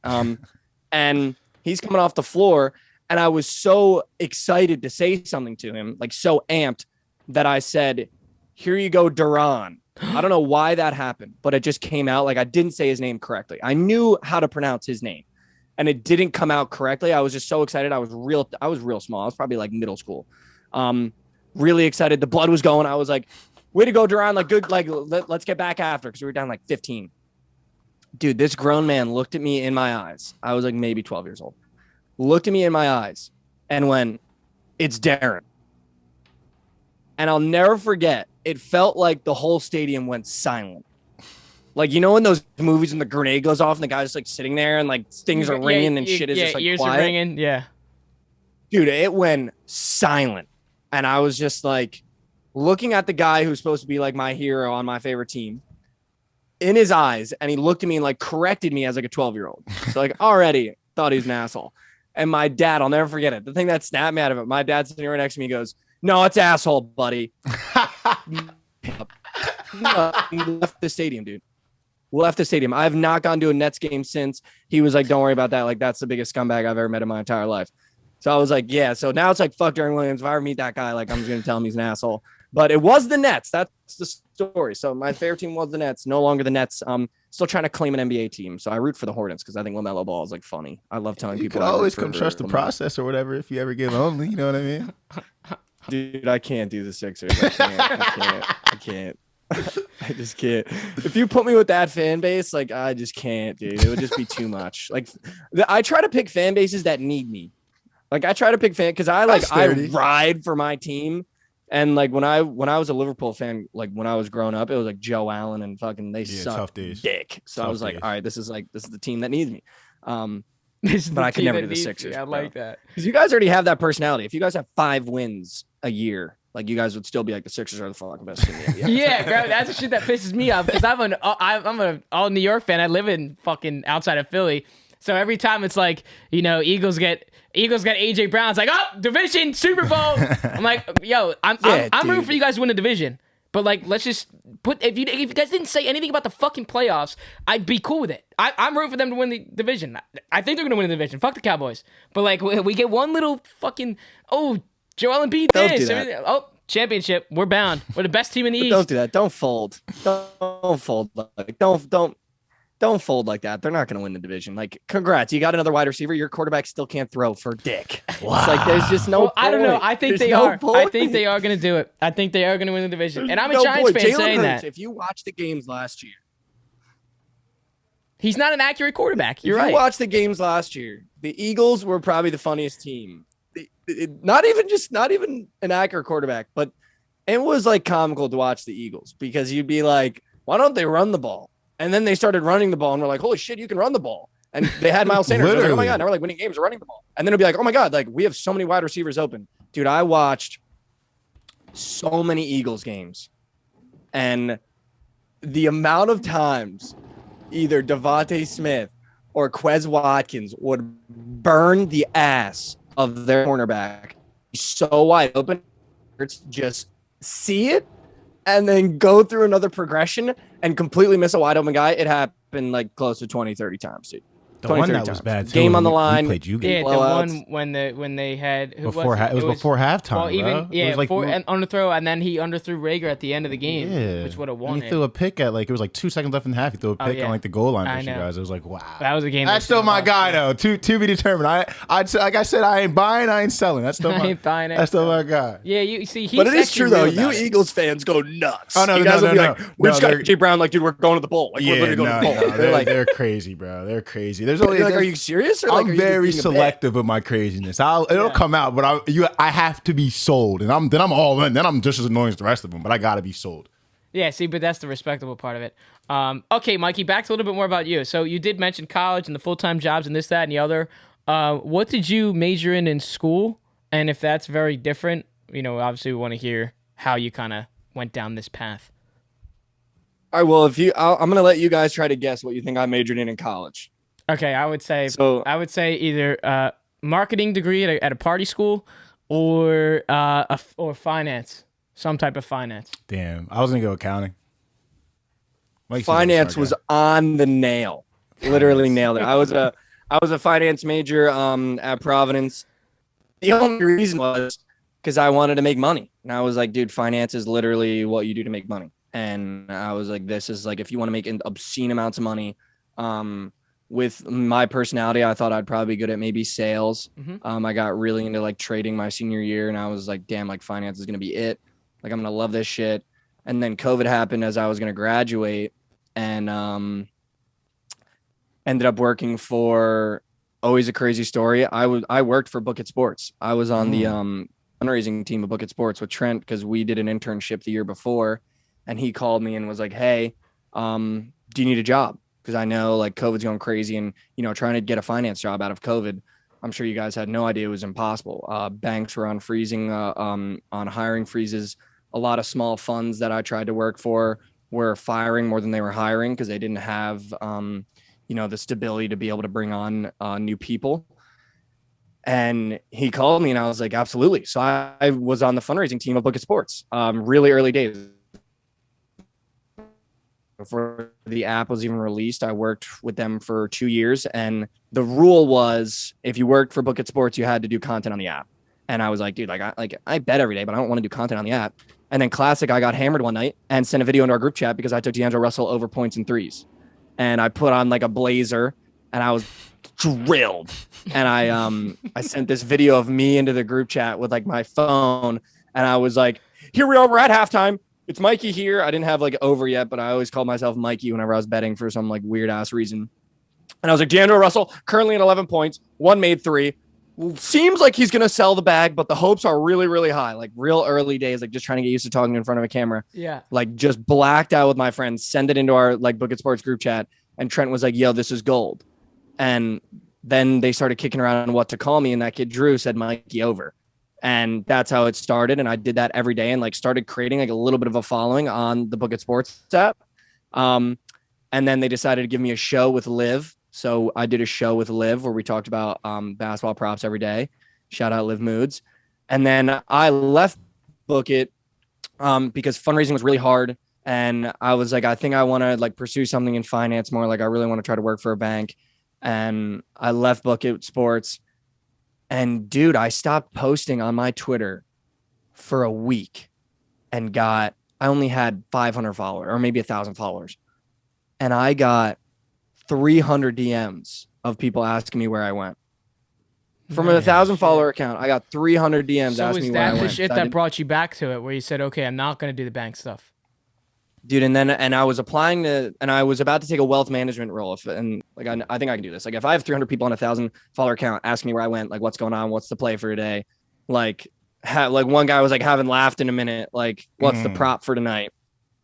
And he's coming off the floor. And I was so excited to say something to him, like so amped, that I said, here you go, Duran. I don't know why that happened, but it just came out. Like I didn't say his name correctly. I knew how to pronounce his name and it didn't come out correctly. I was just so excited. I was real small. I was probably like middle school. Really excited. The blood was going. I was like, way to go, Duran. Like good. Like let's get back after. Cause we were down like 15. Dude, this grown man looked at me in my eyes. I was like maybe 12 years old. Looked at me in my eyes and went, it's Darren. And I'll never forget, it felt like the whole stadium went silent. Like, you know, in those movies when the grenade goes off and the guy's like sitting there and like things are ringing and shit is just like ears quiet. are ringing. Yeah. Dude, it went silent. And I was just like looking at the guy who's supposed to be like my hero on my favorite team in his eyes. And he looked at me and like corrected me as like a 12-year-old. So like already thought he was an asshole. And my dad, I'll never forget it. The thing that snapped me out of it, my dad's sitting right next to me, goes, no, it's asshole, buddy. He left the stadium, dude. Left the stadium. I have not gone to a Nets game since. He was like, don't worry about that. Like, that's the biggest scumbag I've ever met in my entire life. So I was like, yeah. So now it's like, fuck Darren Williams. If I ever meet that guy, like, I'm just going to tell him he's an asshole. But it was the Nets. That's the story. So my favorite team was the Nets. No longer the Nets. Still trying to claim an NBA team. So I root for the Hornets because I think LaMelo Ball is like funny. I love telling people. You can always come trust the process or whatever if you ever get lonely. You know what I mean? Dude, I can't do the Sixers. I can't. I just can't. If you put me with that fan base, like I just can't, dude. It would just be too much. Like I try to pick fan bases that need me. Like I try to pick fan because I ride for my team. And like when I was a Liverpool fan, like when I was growing up, it was like Joe Allen and fucking they sucked dick. So I was like, all right, this is the team that needs me. But I could never do the Sixers. I like that because you guys already have that personality. If you guys have 5 wins a year, like you guys would still be like the Sixers are the fucking best team. Yeah, bro, that's the shit that pisses me off because I'm an all New York fan. I live in fucking outside of Philly, so every time it's like, you know, Eagles got AJ Brown. It's like, oh, division Super Bowl. I'm like, yo, I'm rooting for you guys to win the division. But like, let's just put if you guys didn't say anything about the fucking playoffs, I'd be cool with it. I'm rooting for them to win the division. I think they're gonna win the division. Fuck the Cowboys. But like, we get one little fucking Joel Embiid this. Oh, championship. We're bound. We're the best team in the East. Don't do that. Don't fold. Don't fold. Like don't fold like that. They're not going to win the division. Like, congrats. You got another wide receiver. Your quarterback still can't throw for dick. Wow. It's like there's just no point. I don't know. I think they are. I think they are going to do it. I think they are going to win the division. And I'm a Giants fan saying that. If you watch the games last year. He's not an accurate quarterback. You're If right. you watch the games last year, the Eagles were probably the funniest team. Not even an accurate quarterback, but it was like comical to watch the Eagles because you'd be like, why don't they run the ball? And then they started running the ball and we're like, holy shit, you can run the ball. And they had Miles Sanders. Like, oh my God, now we're like winning games, running the ball. And then it'll be like, oh my God, like we have so many wide receivers open. Dude, I watched so many Eagles games. And the amount of times either Devontae Smith or Quez Watkins would burn the ass of their cornerback so wide open, it's just see it and then go through another progression and completely miss a wide open guy. It happened like close to 20, 30 times, dude. The one that was bad too. Game on the line. Yeah, the one when they had it was before halftime. Well, even bro. It was like and underthrow, and then he underthrew Rager at the end of the game, yeah, which would have won. And he threw a pick at like it was like 2 seconds left in the half. He threw a pick on like the goal line for you guys. It was like wow. That was a game. That's still my guy though. To be determined. I'd like I said, I ain't buying, I ain't selling. That's still I ain't buying it. That's still my guy. Yeah, you see, but it is true though. You Eagles fans go nuts. Oh no, you guys will be like, we just got Jay Brown. Like, dude, we're going to the bowl. Like, we're literally going to the bowl. They're like, they're crazy, bro. They're crazy. There's only like, are you serious? Or like, I'm very selective with my craziness. It'll come out, but I have to be sold, and then I'm all in. Then I'm just as annoying as the rest of them, but I gotta be sold. Yeah, see, but that's the respectable part of it. Okay, Mikey, back to a little bit more about you. So you did mention college and the full-time jobs and this, that, and the other. What did you major in school? And if that's very different, obviously we want to hear how you kind of went down this path. All right, well, I'm going to let you guys try to guess what you think I majored in college. Okay, I would say either marketing degree at a party school or finance, some type of finance. Damn, I was gonna go accounting. Finance was on the nail, literally nailed it. I was a finance major at Providence. The only reason was because I wanted to make money, and I was like, dude, finance is literally what you do to make money. And I was like, this is like if you want to make obscene amounts of money. With my personality, I thought I'd probably be good at maybe sales. Mm-hmm. I got really into like trading my senior year, and I was like, damn, like finance is going to be it. Like, I'm going to love this shit. And then COVID happened as I was going to graduate, and ended up working for, always a crazy story. I worked for Book It Sports. I was on the fundraising team of Book It Sports with Trent because we did an internship the year before, and he called me and was like, hey, do you need a job? Because I know like COVID's going crazy, and trying to get a finance job out of COVID, I'm sure you guys had no idea it was impossible. Banks were on freezing, on hiring freezes. A lot of small funds that I tried to work for were firing more than they were hiring because they didn't have the stability to be able to bring on new people. And he called me, and I was like, absolutely. So I was on the fundraising team of Book It Sports, really early days. Before the app was even released, I worked with them for 2 years, and the rule was if you worked for Book It Sports, you had to do content on the app. And I was like, dude, I bet every day, but I don't want to do content on the app. And then classic, I got hammered one night and sent a video into our group chat because I took D'Angelo Russell over points and threes, and I put on like a blazer, and I was drilled. And I sent this video of me into the group chat with like my phone, and I was like, here we are, we're at halftime. It's Mikey here. I didn't have like over yet, but I always called myself Mikey whenever I was betting for some like weird ass reason. And I was like, D'Angelo Russell currently at 11 points, one made three. Seems like he's going to sell the bag, but the hopes are really, really high. Like real early days, like just trying to get used to talking in front of a camera. Yeah. Like just blacked out with my friends, send it into our like Book It Sports group chat. And Trent was like, yo, this is gold. And then they started kicking around what to call me. And that kid, Drew, said Mikey Over. And that's how it started. And I did that every day and like started creating like a little bit of a following on the Book It Sports app. And then they decided to give me a show with Liv. So I did a show with Liv where we talked about basketball props every day. Shout out Liv Moods. And then I left Book It because fundraising was really hard. And I was like, I think I want to like pursue something in finance more. Like I really want to try to work for a bank. And I left Book It Sports. And dude, I stopped posting on my Twitter for a week and I only had 500 followers or maybe 1,000 followers. And I got 300 DMs of people asking me where I went. From a 1,000 follower account, I got 300 DMs asking me where I went. So is that the shit that brought you back to it, where you said, okay, I'm not going to do the bank stuff? dude. And I was applying to, and I was about to take a wealth management role. I think I can do this. Like if I have 300 people on 1,000 follower account asking me where I went, like what's going on, what's the play for today, like one guy was like, haven't laughed in a minute, like what's the prop for tonight?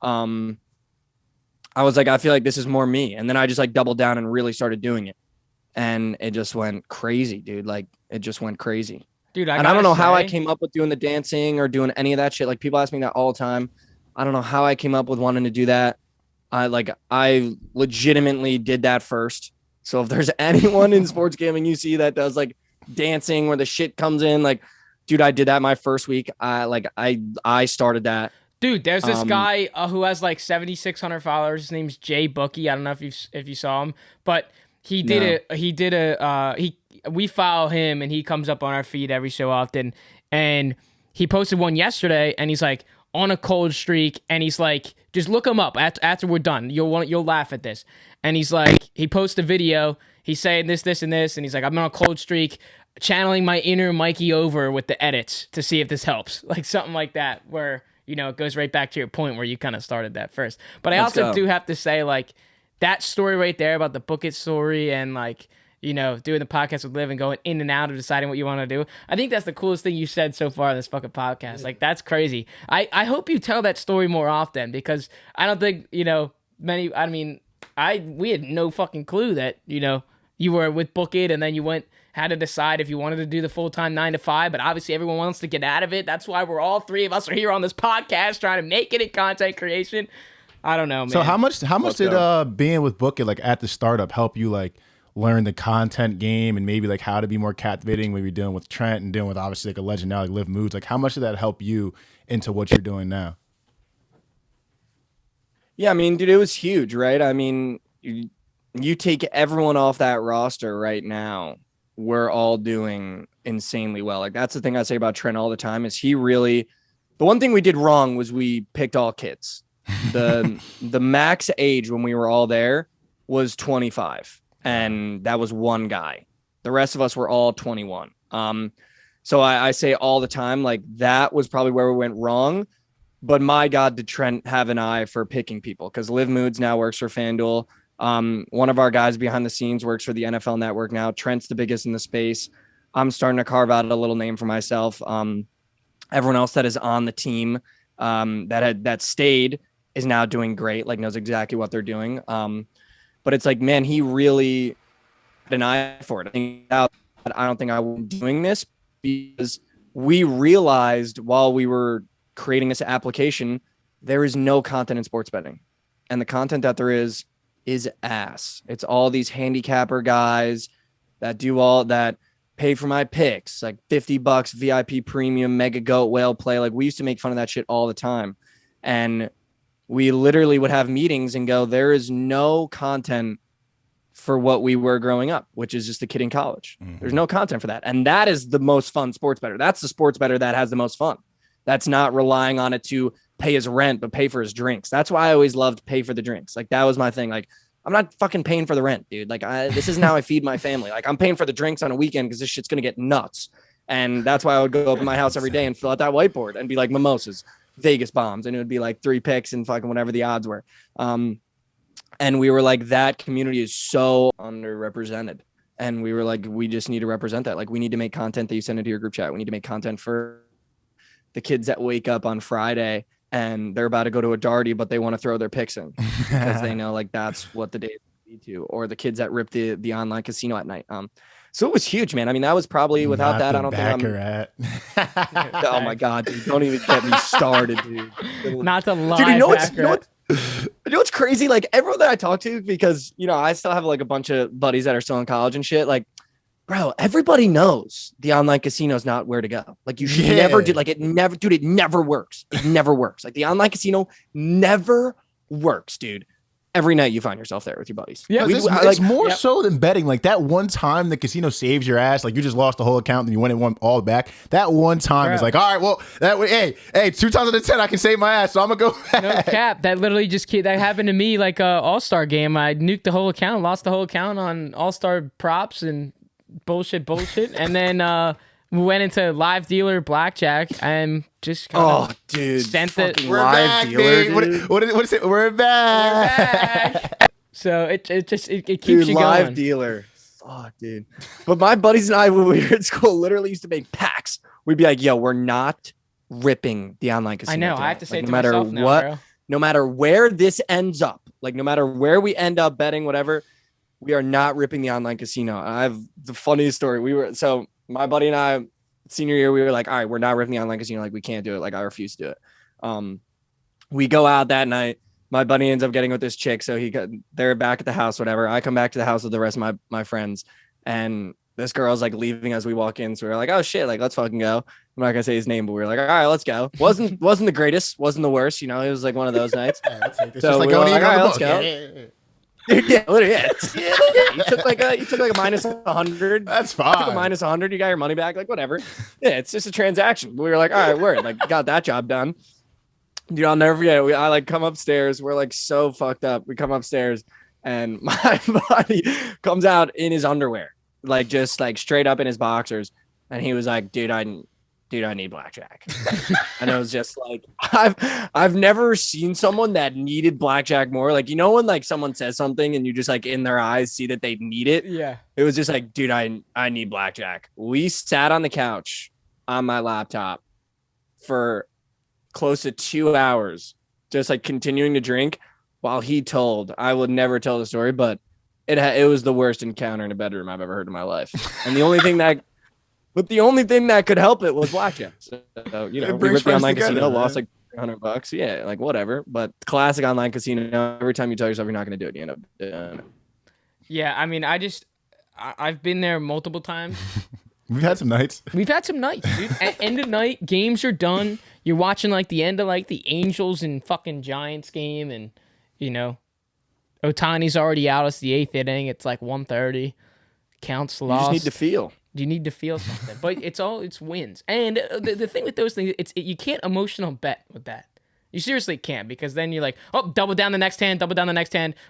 I was like, I feel like this is more me. And then I just like doubled down and really started doing it. And it just went crazy, dude. Like it just went crazy. Dude, I don't know how I came up with doing the dancing or doing any of that shit. Like people ask me that all the time. I don't know how I came up with wanting to do that. I legitimately did that first. So if there's anyone in sports gambling you see that does like dancing where the shit comes in, like, dude, I did that my first week. I started that. Dude, there's this guy who has like 7,600 followers. His name's Jay Bookie. I don't know if you saw him, but we follow him and he comes up on our feed every so often. And he posted one yesterday and he's like on a cold streak and he's like, just look him up after we're done. You'll laugh at this. And he's like, he posted a video. He's saying this, and this. And he's like, I'm on a cold streak, channeling my inner Mikey Over with the edits to see if this helps. Like something like that where, you know, it goes right back to your point where you kind of started that first. But I also do have to say, like, that story right there about the book it story and, like, you know, doing the podcast with Liv and going in and out of deciding what you want to do. I think that's the coolest thing you said so far in this fucking podcast. Like, that's crazy. I hope you tell that story more often because I don't think, you know, we had no fucking clue that, you know, you were with Book It and then you had to decide if you wanted to do the full-time 9 to 5, but obviously everyone wants to get out of it. That's why we're all three of us are here on this podcast trying to make it in content creation. I don't know, man. So how much did being with Book It, like at the startup, help you like learn the content game and maybe like how to be more captivating when you're dealing with Trent and dealing with obviously like a legend now like Liv Moods? Like how much did that help you into what you're doing now? Yeah, I mean, dude, it was huge, right? I mean, you take everyone off that roster right now, we're all doing insanely well. Like that's the thing I say about Trent all the time is the one thing we did wrong was we picked all kids. The max age when we were all there was 25 and that was one guy. The rest of us were all 21. So I say all the time, like that was probably where we went wrong. But my God, did Trent have an eye for picking people? Because Liv Moods now works for FanDuel. One of our guys behind the scenes works for the NFL Network now. Trent's the biggest in the space. I'm starting to carve out a little name for myself. Everyone else that is on the team that stayed is now doing great, like knows exactly what they're doing. But it's like, man, he really had an eye for it. I don't think I was doing this because we realized while we were creating this application, there is no content in sports betting. And the content that there is ass. It's all these handicapper guys that do all that, pay for my picks, like $50 VIP premium, mega goat whale play. Like we used to make fun of that shit all the time. And we literally would have meetings and go, there is no content for what we were growing up, which is just a kid in college. Mm-hmm. There's no content for that. And that is the most fun sports bettor. That's the sports bettor that has the most fun. That's not relying on it to pay his rent, but pay for his drinks. That's why I always loved pay for the drinks. Like that was my thing. Like I'm not fucking paying for the rent, dude. Like this isn't how I feed my family. Like I'm paying for the drinks on a weekend because this shit's going to get nuts. And that's why I would go up in my house every day and fill out that whiteboard and be like mimosas, Vegas bombs. And it would be like 3 picks and fucking whatever the odds were. And we were like, that community is so underrepresented. And we were like, we just need to represent that. Like we need to make content that you send into your group chat. We need to make content for the kids that wake up on Friday and they're about to go to a darty, but they want to throw their picks in because they know like that's what the day lead to, or the kids that rip the online casino at night. So it was huge, man. I mean, that was probably without Not that, the I don't Baccarat. think I'm. Oh my God, dude, don't even get me started, dude. Not the live Dude, you know Baccarat. what's crazy? Like everyone that I talk to, because you know, I still have like a bunch of buddies that are still in college and shit. Like, bro, everybody knows the online casino is not where to go. Like you should never do. Like it never works. It never works. Like the online casino never works, dude. Every night you find yourself there with your buddies. Yeah, it's more so than betting. Like that one time the casino saves your ass, like you just lost the whole account and you win it all back. That one time is like, all right, well, hey, 2 times out of 10 I can save my ass, so I'm gonna go back. No cap. That literally that happened to me like a All-Star game. I nuked the whole account, lost the whole account on All-Star props and bullshit, and then We went into live dealer blackjack and just kind of dude, sent fucking it. We're live back, dealer, dude. What is it? We're back. So it keeps dude, you live going. dealer. Fuck, dude. But my buddies and I, when we were at school, literally used to make packs. We'd be like, yo, we're not ripping the online casino. I know. tonight. I have to say like, it no to matter myself now, what, bro. no matter where this ends up, like no matter where we end up betting, whatever, we are not ripping the online casino. I have the funniest story. So my buddy and I, senior year, we were like, all right, we're not ripping the online casino. Like we can't do it. Like I refuse to do it. We go out that night. My buddy ends up getting with this chick. So they're back at the house, whatever. I come back to the house with the rest of my friends, and this girl's like leaving as we walk in. So we're like, oh shit, like let's fucking go. I'm not gonna say his name, but we were like, all right, let's go. Wasn't the greatest, wasn't the worst, you know. It was like one of those nights. It's So just like we were going like, even all on right, the let's book. go. Yeah, literally, yeah. You took like a minus 100. That's You took a fine. minus 100. You got your money back, like whatever. Yeah, it's just a transaction. We were like, all right, word, like got that job done. Dude, I'll never forget. I like come upstairs. We're like so fucked up. We come upstairs, and my buddy comes out in his underwear, like just like straight up in his boxers, and he was like, dude, I need blackjack. And it was just like, I've never seen someone that needed blackjack more. Like, you know, when like someone says something and you just like in their eyes see that they need it. Yeah. It was just like, dude, I need blackjack. We sat on the couch on my laptop for close to 2 hours, just like continuing to drink while he told. I would never tell the story, but it was the worst encounter in a bedroom I've ever heard in my life. And the only thing that could help it was blackjack. So, you know, It we brings ripped the friends online together, casino, man. lost like $100. Yeah, like whatever. But classic online casino. Every time you tell yourself you're not going to do it, you end up doing it. Yeah, I mean, I've been there multiple times. We've had some nights. We've had some nights, dude. At end of night, games are done. You're watching like the end of like the Angels and fucking Giants game, and you know, Otani's already out. It's the 8th inning. It's like 1:30. Counts You lost. just need to feel. You need to feel something, but it's wins. And the thing with those things, you can't emotional bet with that. You seriously can't, because then you're like, oh, double down the next hand,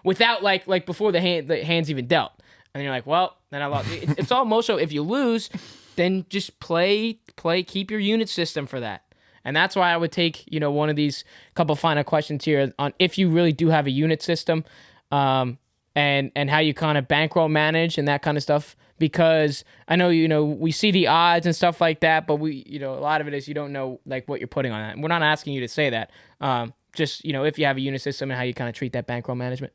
without like before the hand's even dealt. And you're like, well, then I lost. It's all emotional. If you lose, then just play, keep your unit system for that. And that's why I would take, you know, one of these couple final questions here on if you really do have a unit system, and how you kind of bankroll manage and that kind of stuff. Because I know, you know, we see the odds and stuff like that, but we, you know, a lot of it is you don't know like what you're putting on that. We're not asking you to say that. Just, you know, if you have a unit system and how you kind of treat that bankroll management.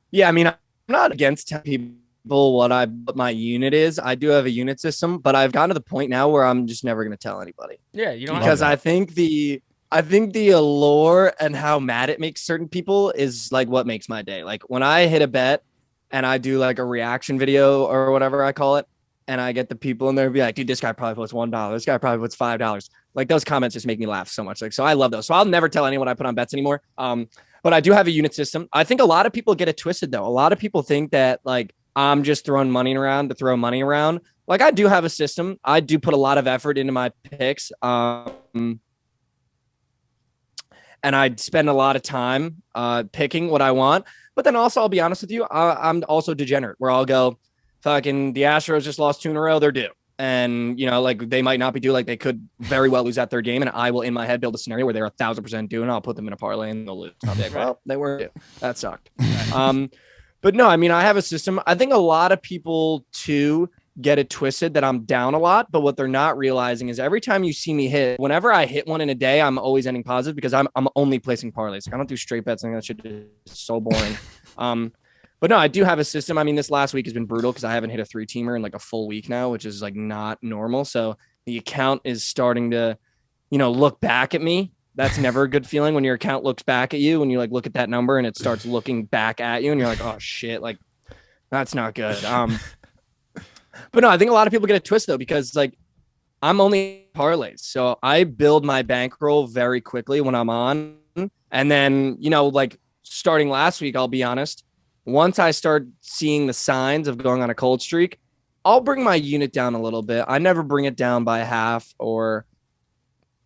Yeah, I mean, I'm not against telling people what my unit is. I do have a unit system, but I've gotten to the point now where I'm just never going to tell anybody. Yeah, you don't Because have I think the allure and how mad it makes certain people is like what makes my day. Like when I hit a bet and I do like a reaction video or whatever I call it, and I get the people in there be like, dude, this guy probably puts $1. This guy probably puts $5. Like those comments just make me laugh so much. Like, so I love those. So I'll never tell anyone I put on bets anymore. But I do have a unit system. I think a lot of people get it twisted though. A lot of people think that like I'm just throwing money around to throw money around. Like I do have a system. I do put a lot of effort into my picks. And I spend a lot of time picking what I want. But then also, I'll be honest with you, I'm also degenerate where I'll go, fucking the Astros just lost 2 in a row. They're due. And, you know, like they might not be due. Like they could very well lose that third game. And I will in my head build a scenario where they're 1,000% due. And I'll put them in a parlay and they'll lose. I'll be like, well, they weren't due. That sucked. But no, I mean, I have a system. I think a lot of people too get it twisted that I'm down a lot. But what they're not realizing is every time you see me hit, whenever I hit one in a day, I'm always ending positive because I'm only placing parlays. Like, I don't do straight bets. I think that shit is so boring. But no, I do have a system. I mean, this last week has been brutal because I haven't hit a 3-teamer in like a full week now, which is like not normal. So the account is starting to, you know, look back at me. That's never a good feeling when your account looks back at you, when you like look at that number and it starts looking back at you and you're like, oh shit, like that's not good. But no, I think a lot of people get it twisted though, because like I'm only parlays. So I build my bankroll very quickly when I'm on. And then, you know, like starting last week, I'll be honest, once I start seeing the signs of going on a cold streak, I'll bring my unit down a little bit. I never bring it down by half or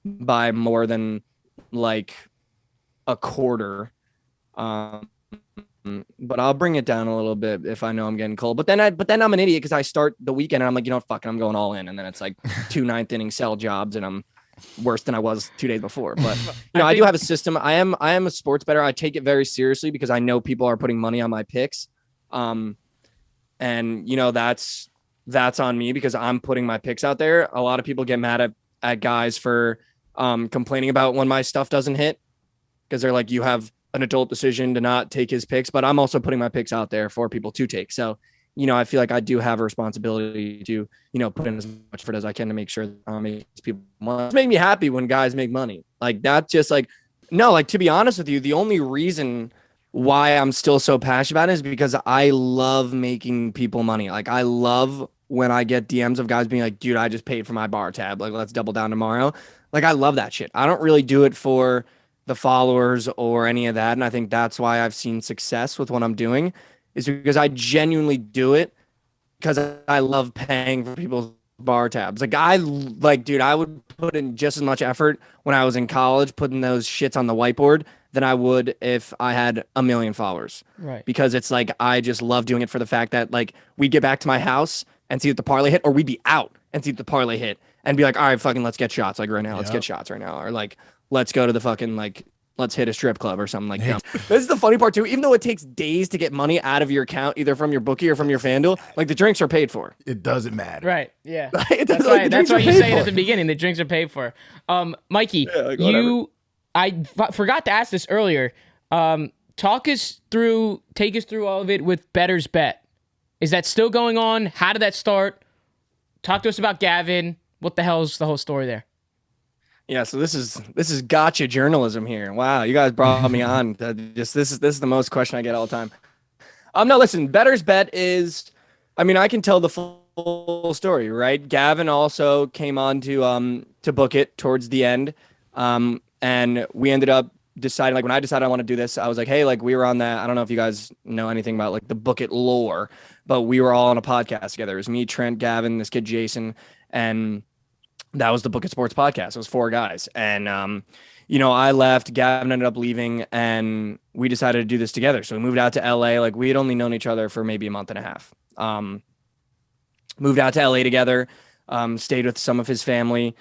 by more than like a quarter. but I'll bring it down a little bit if I know I'm getting cold. But then I'm an idiot because I start the weekend and I'm like, you know what, fuck it, I'm going all in. And then it's like 2 ninth inning sell jobs and I'm worse than I was 2 days before. But I do have a system. I am a sports bettor. I take it very seriously because I know people are putting money on my picks. And that's on me because I'm putting my picks out there. A lot of people get mad at guys for complaining about when my stuff doesn't hit because they're like, you have an adult decision to not take his picks, but I'm also putting my picks out there for people to take. So, I feel like I do have a responsibility to, put in as much effort as I can to make sure that makes people money. It's made me happy when guys make money. Like that's just like, no, like to be honest with you, the only reason why I'm still so passionate about it is because I love making people money. Like I love when I get DMs of guys being like, dude, I just paid for my bar tab. Like, let's double down tomorrow. Like, I love that shit. I don't really do it for the followers or any of that. And I think that's why I've seen success with what I'm doing is because I genuinely do it because I love paying for people's bar tabs. Dude, I would put in just as much effort when I was in college, putting those shits on the whiteboard than I would if I had 1 million followers. Right. Because it's like, I just love doing it for the fact that like we'd get back to my house and see if the parlay hit, or we'd be out and see if the parlay hit and be like, all right, fucking let's get shots like right now. Let's get shots right now. Or like, let's go to the fucking like, let's hit a strip club or something like that. This is the funny part too. Even though it takes days to get money out of your account, either from your bookie or from your FanDuel, like the drinks are paid for. It doesn't matter. Right. Yeah. That's why you say it at the beginning. The drinks are paid for. Mikey, I forgot to ask this earlier. Take us through all of it with Bettor's Bet. Is that still going on? How did that start? Talk to us about Gavin. What the hell's the whole story there? Yeah, so this is gotcha journalism here. Wow, you guys brought me on. This is the most question I get all the time. No, listen, Bettor's Bet is, I mean, I can tell the full story, right? Gavin also came on to book it towards the end, and we ended up deciding, like when I decided I want to do this, I was like, hey, like we were on that. I don't know if you guys know anything about like the Book It lore, but we were all on a podcast together. It was me, Trent, Gavin, this kid Jason, and that was the Book It Sports podcast. It was 4 guys. And, I left, Gavin ended up leaving, and we decided to do this together. So we moved out to LA. Like we had only known each other for maybe a month and a half. Moved out to LA together, stayed with some of his family,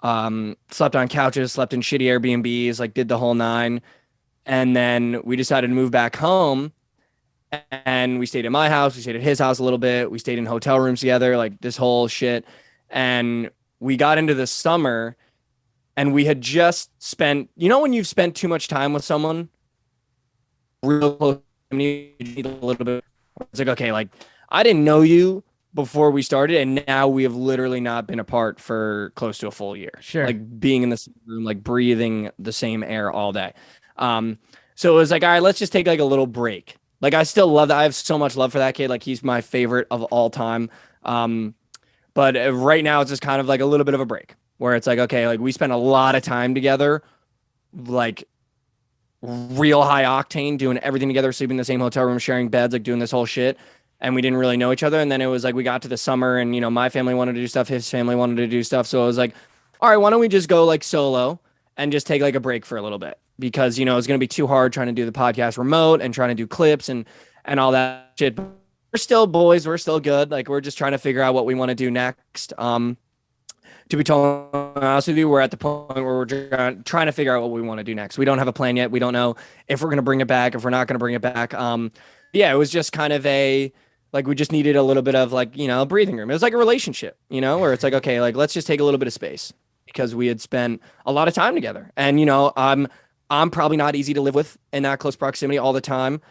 slept on couches, slept in shitty Airbnbs, like did the whole 9. And then we decided to move back home, and we stayed at my house. We stayed at his house a little bit. We stayed in hotel rooms together, like this whole shit. And we got into the summer, and we had just spent, when you've spent too much time with someone real close, you need a little bit. It's like, okay, like I didn't know you before we started, and now we have literally not been apart for close to a full year. Sure. Like being in the same room, like breathing the same air all day. So it was like, all right, let's just take like a little break. Like I still love that. I have so much love for that kid. Like he's my favorite of all time. But right now it's just kind of like a little bit of a break where it's like, okay, like we spent a lot of time together, like real high octane, doing everything together, sleeping in the same hotel room, sharing beds, like doing this whole shit. And we didn't really know each other. And then it was like, we got to the summer and, my family wanted to do stuff. His family wanted to do stuff. So I was like, all right, why don't we just go like solo and just take like a break for a little bit? Because, it's going to be too hard trying to do the podcast remote and trying to do clips and all that shit. But we're still boys. We're still good. Like we're just trying to figure out what we want to do next. To be totally honest with you, we're at the point where we're trying to figure out what we want to do next. We don't have a plan yet. We don't know if we're going to bring it back, if we're not going to bring it back. Yeah, it was just kind of like we just needed a little bit of like, a breathing room. It was like a relationship, where it's like, okay, like let's just take a little bit of space because we had spent a lot of time together. And, I'm probably not easy to live with in that close proximity all the time.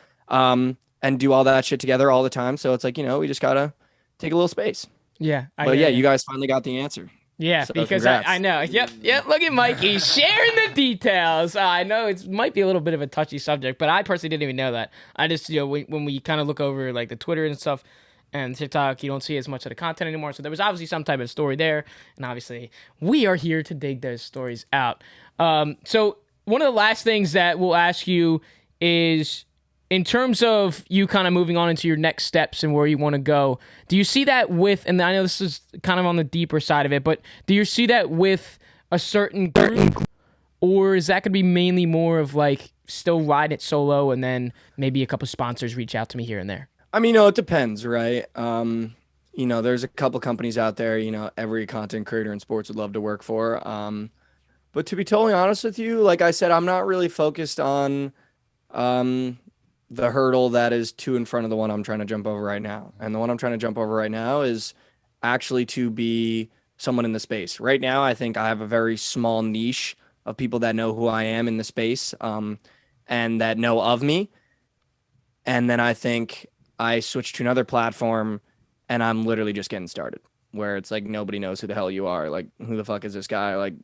And do all that shit together all the time. So it's like, we just got to take a little space. Yeah. But yeah, you guys finally got the answer. Yeah, so because I know. Yep. Look at Mikey sharing the details. I know it might be a little bit of a touchy subject, but I personally didn't even know that. I just, when we kind of look over like the Twitter and stuff and TikTok, you don't see as much of the content anymore. So there was obviously some type of story there. And obviously we are here to dig those stories out. So one of the last things that we'll ask you is, in terms of you kind of moving on into your next steps and where you want to go, do you see that with, and I know this is kind of on the deeper side of it, but do you see that with a certain group, or is that going to be mainly more of like still ride it solo, and then maybe a couple sponsors reach out to me here and there? I mean, it depends, right? There's a couple companies out there, every content creator in sports would love to work for. But to be totally honest with you, like I said, I'm not really focused on the hurdle that is two in front of the one I'm trying to jump over right now. And the one I'm trying to jump over right now is actually to be someone in the space. Right now, I think I have a very small niche of people that know who I am in the space, and that know of me. And then I think I switched to another platform and I'm literally just getting started, where it's like nobody knows who the hell you are. Like, who the fuck is this guy? Like,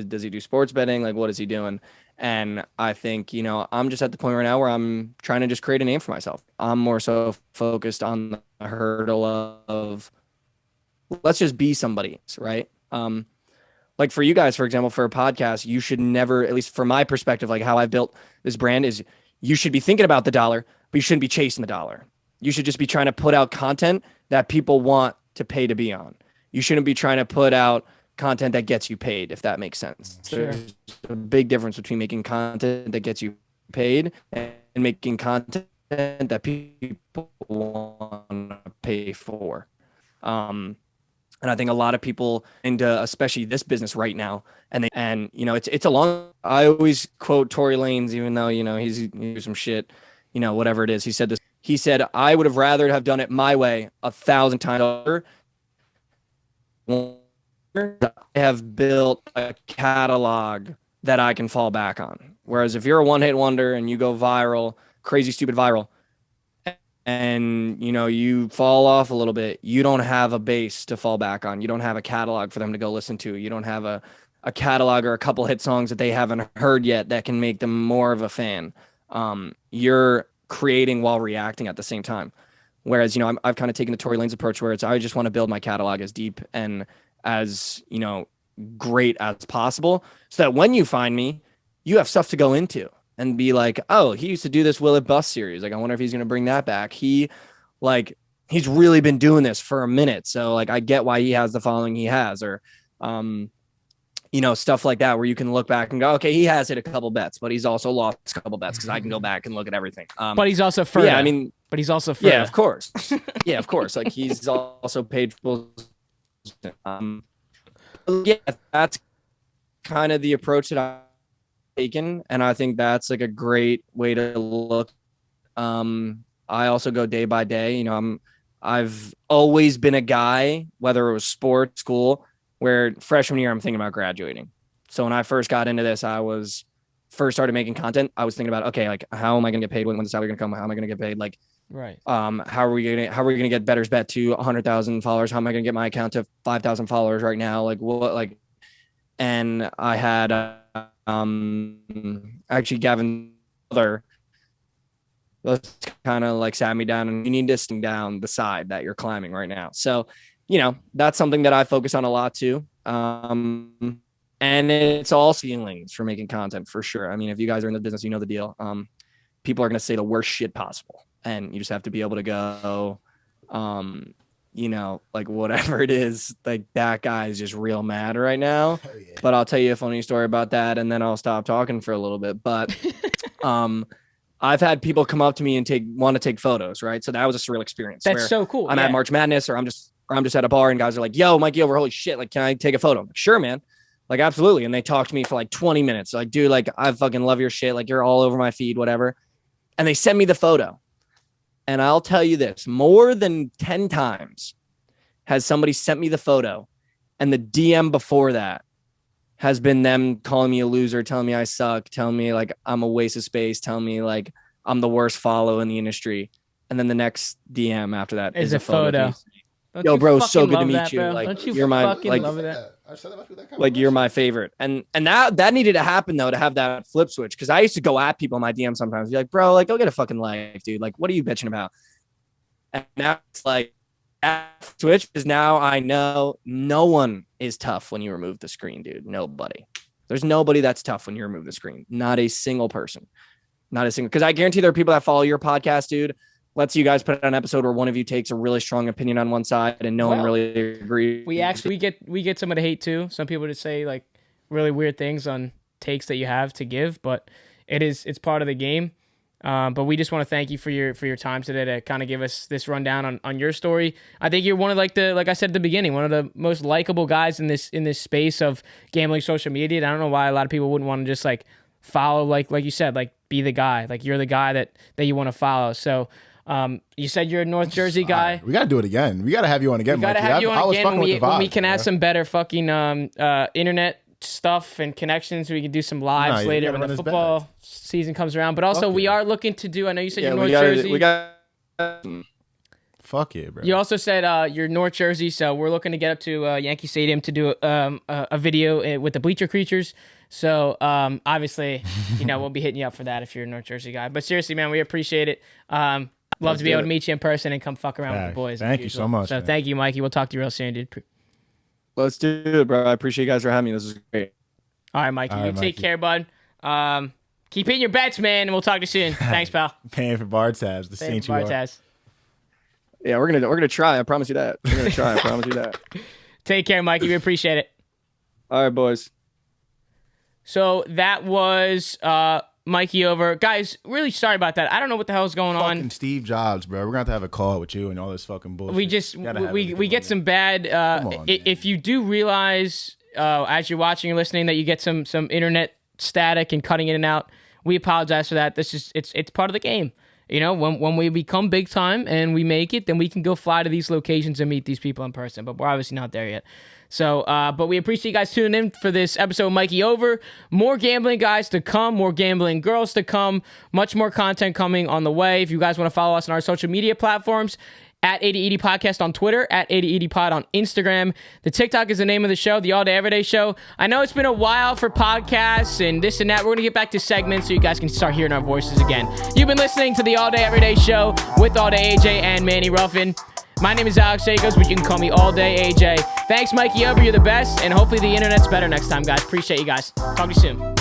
does he do sports betting? Like, what is he doing? And I think, I'm just at the point right now where I'm trying to just create a name for myself. I'm more so focused on the hurdle of let's just be somebody, right? Like for you guys, for example, for a podcast, you should never, at least from my perspective, like how I built this brand is you should be thinking about the dollar, but you shouldn't be chasing the dollar. You should just be trying to put out content that people want to pay to be on. You shouldn't be trying to put out content that gets you paid, if that makes sense. Sure. There's a big difference between making content that gets you paid and making content that people want to pay for. And I think a lot of people into especially this business right now, it's a long. I always quote Tory Lanez, even though he's some shit, whatever it is. He said this. He said, "I would have rather have done it my way 1,000 times over. I have built a catalog that I can fall back on. Whereas if you're a one-hit wonder and you go viral, crazy stupid viral, and you fall off a little bit, you don't have a base to fall back on. You don't have a catalog for them to go listen to. You don't have a catalog or a couple hit songs that they haven't heard yet that can make them more of a fan. You're creating while reacting at the same time. Whereas, I've kind of taken the Tory Lanez approach where I just want to build my catalog as deep and as, great as possible, so that when you find me, you have stuff to go into and be like, oh, he used to do this Will It Bust series. Like, I wonder if he's going to bring that back. He's really been doing this for a minute. So like, I get why he has the following he has, or, stuff like that, where you can look back and go, okay, he has hit a couple bets, but he's also lost a couple bets because I can go back and look at everything. But he's also further. Yeah, but he's also further. Yeah, of course. Yeah, of course. Like, he's also paid full. Yeah, that's kind of the approach that I've taken, and I think that's like a great way to look. I also go day by day. I've always been a guy, whether it was sport, school, where freshman year I'm thinking about graduating. So when I first got into this, first started making content, I was thinking about, okay, like, how am I going to get paid? When's the salary going to come? How am I going to get paid? Like, right. How are we going to get Better's Bet to 100,000 followers? How am I going to get my account to 5,000 followers right now? Like, what, like, and I had, actually Gavin's brother kind of like sat me down, and you need to sting down the side that you're climbing right now. So, that's something that I focus on a lot too. And it's all ceilings for making content, for sure. I mean, if you guys are in the business, you know the deal. People are going to say the worst shit possible, and you just have to be able to go, like, whatever it is, like, that guy is just real mad right now. Oh, yeah. But I'll tell you a funny story about that, and then I'll stop talking for a little bit. But I've had people come up to me and want to take photos, right? So that was a surreal experience. That's so cool. I'm at March Madness, or I'm just at a bar, and guys are like, "Yo, Mikey Over, holy shit! Like, can I take a photo?" I'm like, "Sure, man." Like, absolutely. And they talk to me for like 20 minutes. Like, dude, like, I fucking love your shit. Like, you're all over my feed, whatever. And they send me the photo. And I'll tell you this, more than 10 times has somebody sent me the photo, and the DM before that has been them calling me a loser, telling me I suck, telling me like I'm a waste of space, telling me like I'm the worst follow in the industry. And then the next DM after that is a photo. Yo, bro, so good to meet you. Like, you're my, like, like, you're my favorite. And that needed to happen though, to have that flip switch. Cause I used to go at people in my DM sometimes, be like, bro, like, go get a fucking life, dude. Like, what are you bitching about? And now it's like, that switch is now I know no one is tough when you remove the screen, dude. Nobody. There's nobody that's tough when you remove the screen. Not a single person. Not a single. Cause I guarantee there are people that follow your podcast, dude. Let's you guys put out an episode where one of you takes a really strong opinion on one side and no one really agrees. We get some of the hate too. Some people just say like really weird things on takes that you have to give, but it's part of the game. But we just want to thank you for your time today to kind of give us this rundown on your story. I think you're one of like I said at the beginning, one of the most likable guys in this space of gambling social media. And I don't know why a lot of people wouldn't want to just like follow, like you said, like be the guy, like you're the guy that you want to follow. So you said you're a North Jersey guy. We gotta do it again. We gotta have you on again. We gotta Mikey. have you on again when we can bro. add some better fucking internet stuff and connections. We can do some lives later when the football season comes around. But also, we are looking to do. I know you said you're North Jersey. We got. Fuck yeah, bro. You also said you're North Jersey, so we're looking to get up to Yankee Stadium to do a video with the Bleacher Creatures. So obviously, we'll be hitting you up for that if you're a North Jersey guy. But seriously, man, we appreciate it. Love to be able to meet you in person and come fuck around with the boys. Thank you so much. So thank you, Mikey. We'll talk to you real soon, dude. Let's do it, bro. I appreciate you guys for having me. This is great. All right, Mikey. You take care, bud. Keep hitting your bets, man, and we'll talk to you soon. Thanks, pal. Paying for bar tabs. The Saint you are. Yeah, we're gonna try. I promise you that. We're gonna try. I promise you that. Take care, Mikey. We appreciate it. All right, boys. So that was Mikey Over. Guys, really sorry about that. I don't know what the hell's going on. Steve Jobs, bro. We're gonna have to have a call with you and all this fucking bullshit. We get some bad. If you do realize as you're watching and listening that you get some internet static and cutting in and out, we apologize for that. It's part of the game. When we become big time and we make it, then we can go fly to these locations and meet these people in person. But we're obviously not there yet. So, but we appreciate you guys tuning in for this episode of Mikey Over. More gambling guys to come, more gambling girls to come, much more content coming on the way. If you guys want to follow us on our social media platforms, at 8080 Podcast on Twitter, at 8080 Pod on Instagram. The TikTok is the name of the show, the All Day Everyday Show. I know it's been a while for podcasts and this and that. We're going to get back to segments so you guys can start hearing our voices again. You've been listening to the All Day Everyday Show with All Day AJ and Manny Ruffin. My name is Alex Jacobs, but you can call me All Day AJ. Thanks, Mikey Over. You're the best, and hopefully the internet's better next time, guys. Appreciate you guys. Talk to you soon.